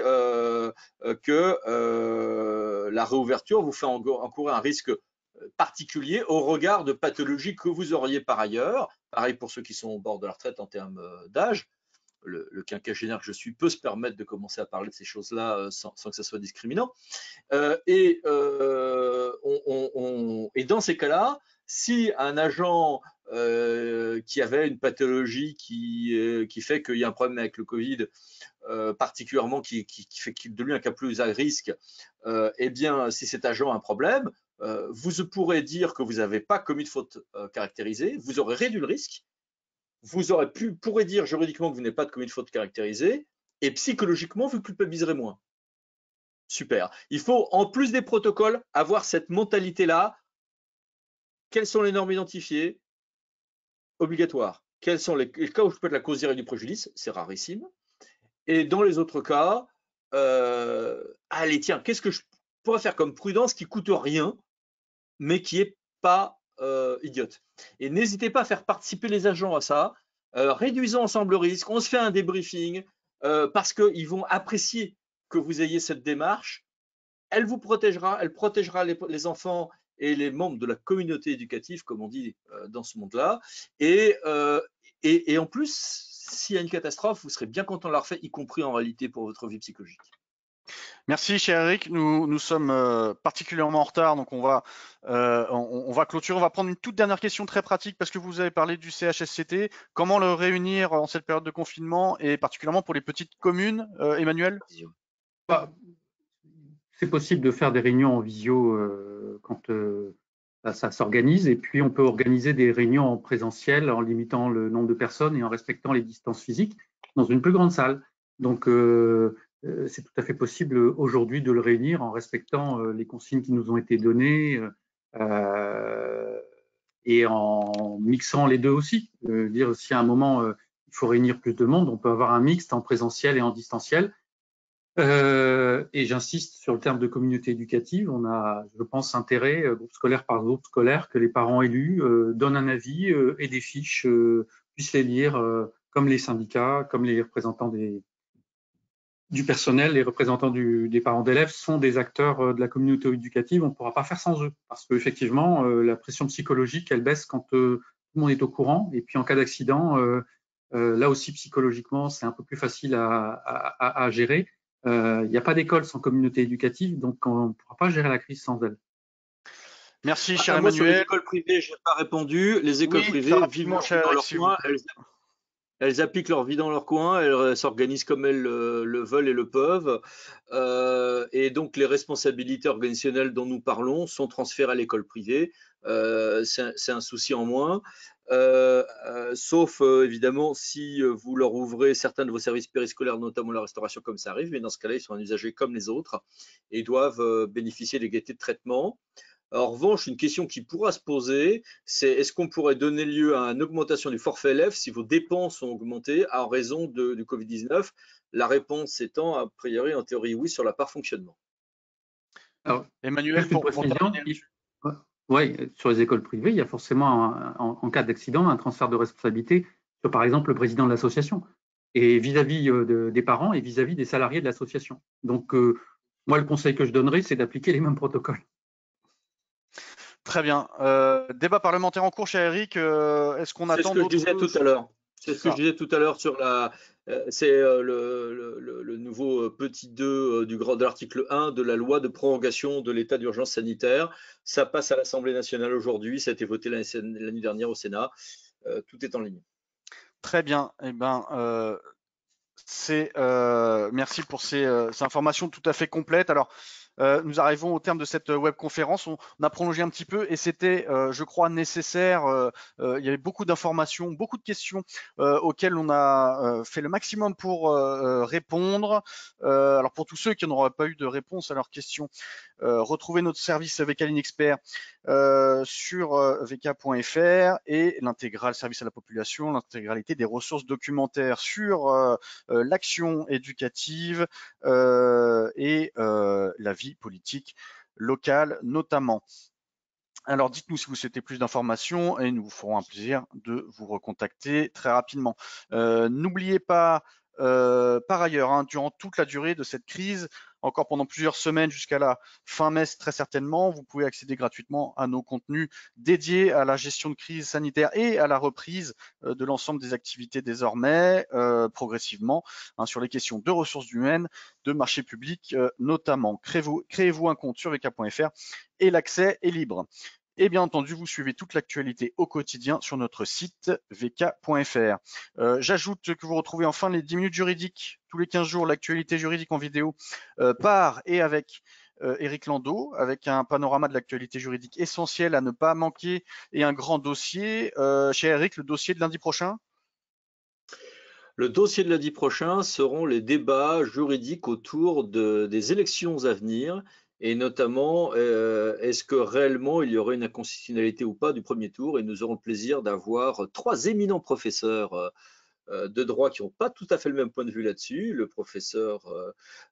Speaker 3: que la réouverture vous fait encourir un risque particulier au regard de pathologies que vous auriez par ailleurs. Pareil pour ceux qui sont au bord de la retraite en termes d'âge. Le quinquagénaire que je suis peut se permettre de commencer à parler de ces choses-là sans que ça soit discriminant. Et dans ces cas-là, si un agent qui avait une pathologie qui fait qu'il y a un problème avec le Covid, particulièrement qui fait de lui un cas plus à risque, eh bien, si cet agent a un problème, vous pourrez dire que vous n'avez pas commis de faute caractérisée, vous aurez réduit le risque, vous pourrez dire juridiquement que vous n'avez pas commis de faute caractérisée, et psychologiquement, vous culpabiliserez moins. Super. Il faut, en plus des protocoles, avoir cette mentalité-là. Quelles sont les normes identifiées? Obligatoires. Quels sont les cas où je peux être la cause directe du préjudice? C'est rarissime. Et dans les autres cas, allez, tiens, qu'est-ce que je pourrais faire comme prudence qui ne coûte rien, mais qui n'est pas idiote? Et n'hésitez pas à faire participer les agents à ça. Réduisons ensemble le risque. On se fait un débriefing parce qu'ils vont apprécier que vous ayez cette démarche. Elle vous protégera, elle protégera les enfants et les membres de la communauté éducative, comme on dit dans ce monde-là. Et en plus, s'il y a une catastrophe, vous serez bien content de la refaire, y compris en réalité pour votre vie psychologique.
Speaker 1: Merci, cher Eric. Nous sommes particulièrement en retard, donc on va clôturer. On va prendre une toute dernière question très pratique parce que vous avez parlé du CHSCT. Comment le réunir en cette période de confinement et particulièrement pour les petites communes, Emmanuel?
Speaker 2: C'est possible de faire des réunions en visio quand ça s'organise, et puis on peut organiser des réunions en présentiel en limitant le nombre de personnes et en respectant les distances physiques dans une plus grande salle. Donc, c'est tout à fait possible aujourd'hui de le réunir en respectant les consignes qui nous ont été données et en mixant les deux aussi. Dire si à un moment il faut réunir plus de monde, on peut avoir un mixte en présentiel et en distanciel. Et j'insiste sur le terme de communauté éducative. On a, je pense, intérêt, groupe scolaire par groupe scolaire, que les parents élus donnent un avis et des fiches, puissent les lire comme les syndicats, comme les représentants du personnel, les représentants des parents d'élèves sont des acteurs de la communauté éducative. On ne pourra pas faire sans eux parce qu'effectivement, la pression psychologique, elle baisse quand tout le monde est au courant. Et puis en cas d'accident, là aussi psychologiquement, c'est un peu plus facile à gérer. Il n'y a pas d'école sans communauté éducative, donc on ne pourra pas gérer la crise sans elle.
Speaker 1: Merci, cher Emmanuel.
Speaker 3: Sur les écoles privées, je n'ai pas répondu. Les écoles privées vivent dans leur coin. Elles appliquent leur vie dans leur coin, elles s'organisent comme elles le veulent et le peuvent. Et donc, les responsabilités organisationnelles dont nous parlons sont transférées à l'école privée. C'est un souci en moins. Sauf évidemment si vous leur ouvrez certains de vos services périscolaires, notamment la restauration, comme ça arrive. Mais dans ce cas-là, ils sont un usager comme les autres et doivent bénéficier d'égalité de traitement. En revanche, une question qui pourra se poser, c'est est-ce qu'on pourrait donner lieu à une augmentation du forfait élève si vos dépenses ont augmenté en raison du Covid-19? La réponse étant, a priori, en théorie, oui, sur la part fonctionnement.
Speaker 2: Alors, Emmanuel, pour terminer, oui, sur les écoles privées, il y a forcément, en cas d'accident, un transfert de responsabilité sur, par exemple, le président de l'association, et vis-à-vis des parents et vis-à-vis des salariés de l'association. Donc, Moi, le conseil que je donnerais, c'est d'appliquer les mêmes protocoles.
Speaker 1: Très bien. Débat parlementaire en cours, cher Eric. Est-ce qu'on
Speaker 3: C'est ce
Speaker 1: attend
Speaker 3: que je
Speaker 1: d'autres
Speaker 3: disais tout à
Speaker 1: choses?
Speaker 3: l'heure. C'est
Speaker 1: C'est
Speaker 3: ce que je
Speaker 1: ça.
Speaker 3: disais tout à l'heure sur la. C'est le nouveau petit 2 de l'article 1 de la loi de prorogation de l'état d'urgence sanitaire. Ça passe à l'Assemblée nationale aujourd'hui. Ça a été voté la nuit dernière au Sénat. Tout est en ligne.
Speaker 1: Très bien. Eh ben, merci pour ces informations tout à fait complètes. Alors, nous arrivons au terme de cette webconférence. On a prolongé un petit peu et c'était, je crois, nécessaire. Il y avait beaucoup d'informations, beaucoup de questions auxquelles on a fait le maximum pour répondre. Alors, pour tous ceux qui n'auraient pas eu de réponse à leurs questions, retrouvez notre service VK Expert sur vk.fr et l'intégral service à la population, l'intégralité des ressources documentaires sur l'action éducative et la vie politique locale notamment. Alors dites-nous si vous souhaitez plus d'informations et nous vous ferons un plaisir de vous recontacter très rapidement. N'oubliez pas par ailleurs, durant toute la durée de cette crise, encore pendant plusieurs semaines jusqu'à la fin mai très certainement, vous pouvez accéder gratuitement à nos contenus dédiés à la gestion de crise sanitaire et à la reprise de l'ensemble des activités désormais progressivement sur les questions de ressources humaines, de marché public notamment. Créez-vous un compte sur vk.fr et l'accès est libre. Et bien entendu, vous suivez toute l'actualité au quotidien sur notre site vk.fr. J'ajoute que vous retrouvez enfin les 10 minutes juridiques tous les 15 jours, l'actualité juridique en vidéo par et avec Eric Landau, avec un panorama de l'actualité juridique essentiel à ne pas manquer et un grand dossier. Cher Eric, le dossier de lundi prochain?
Speaker 3: Le dossier de lundi prochain seront les débats juridiques autour des élections à venir et notamment est-ce que réellement il y aurait une inconstitutionnalité ou pas du premier tour, et nous aurons le plaisir d'avoir 3 éminents professeurs de droit qui n'ont pas tout à fait le même point de vue là-dessus. Le professeur,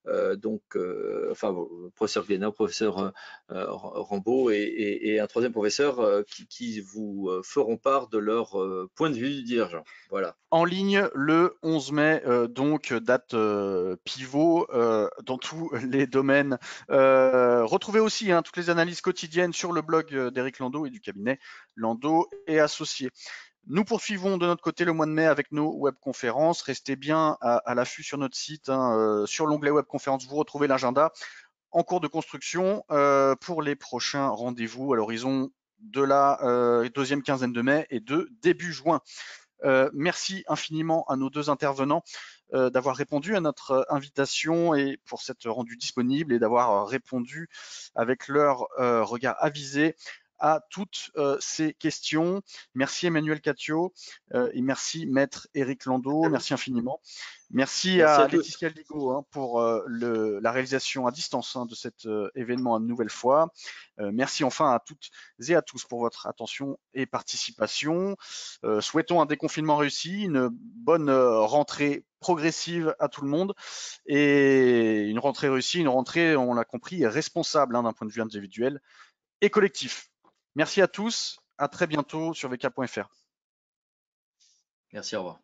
Speaker 3: le professeur Guénin, professeur Rambaud et un troisième professeur qui vous feront part de leur point de vue divergent. Voilà.
Speaker 1: En ligne le 11 mai, donc date pivot dans tous les domaines. Retrouvez aussi toutes les analyses quotidiennes sur le blog d'Eric Landau et du cabinet Landau et Associés. Nous poursuivons de notre côté le mois de mai avec nos webconférences. Restez bien à l'affût sur notre site. Sur l'onglet webconférences, vous retrouvez l'agenda en cours de construction pour les prochains rendez-vous à l'horizon de la deuxième quinzaine de mai et de début juin. Merci infiniment à nos deux intervenants d'avoir répondu à notre invitation et pour s'être rendus disponibles et d'avoir répondu avec leur regard avisé à toutes ces questions. Merci Emmanuel Catio et merci Maître Eric Landau, merci infiniment. Merci à Laetitia Ligo pour la réalisation à distance de cet événement une nouvelle fois. Merci enfin à toutes et à tous pour votre attention et participation. Souhaitons un déconfinement réussi, une bonne rentrée progressive à tout le monde et une rentrée réussie, une rentrée, on l'a compris, responsable d'un point de vue individuel et collectif. Merci à tous, à très bientôt sur vk.fr.
Speaker 3: Merci, au revoir.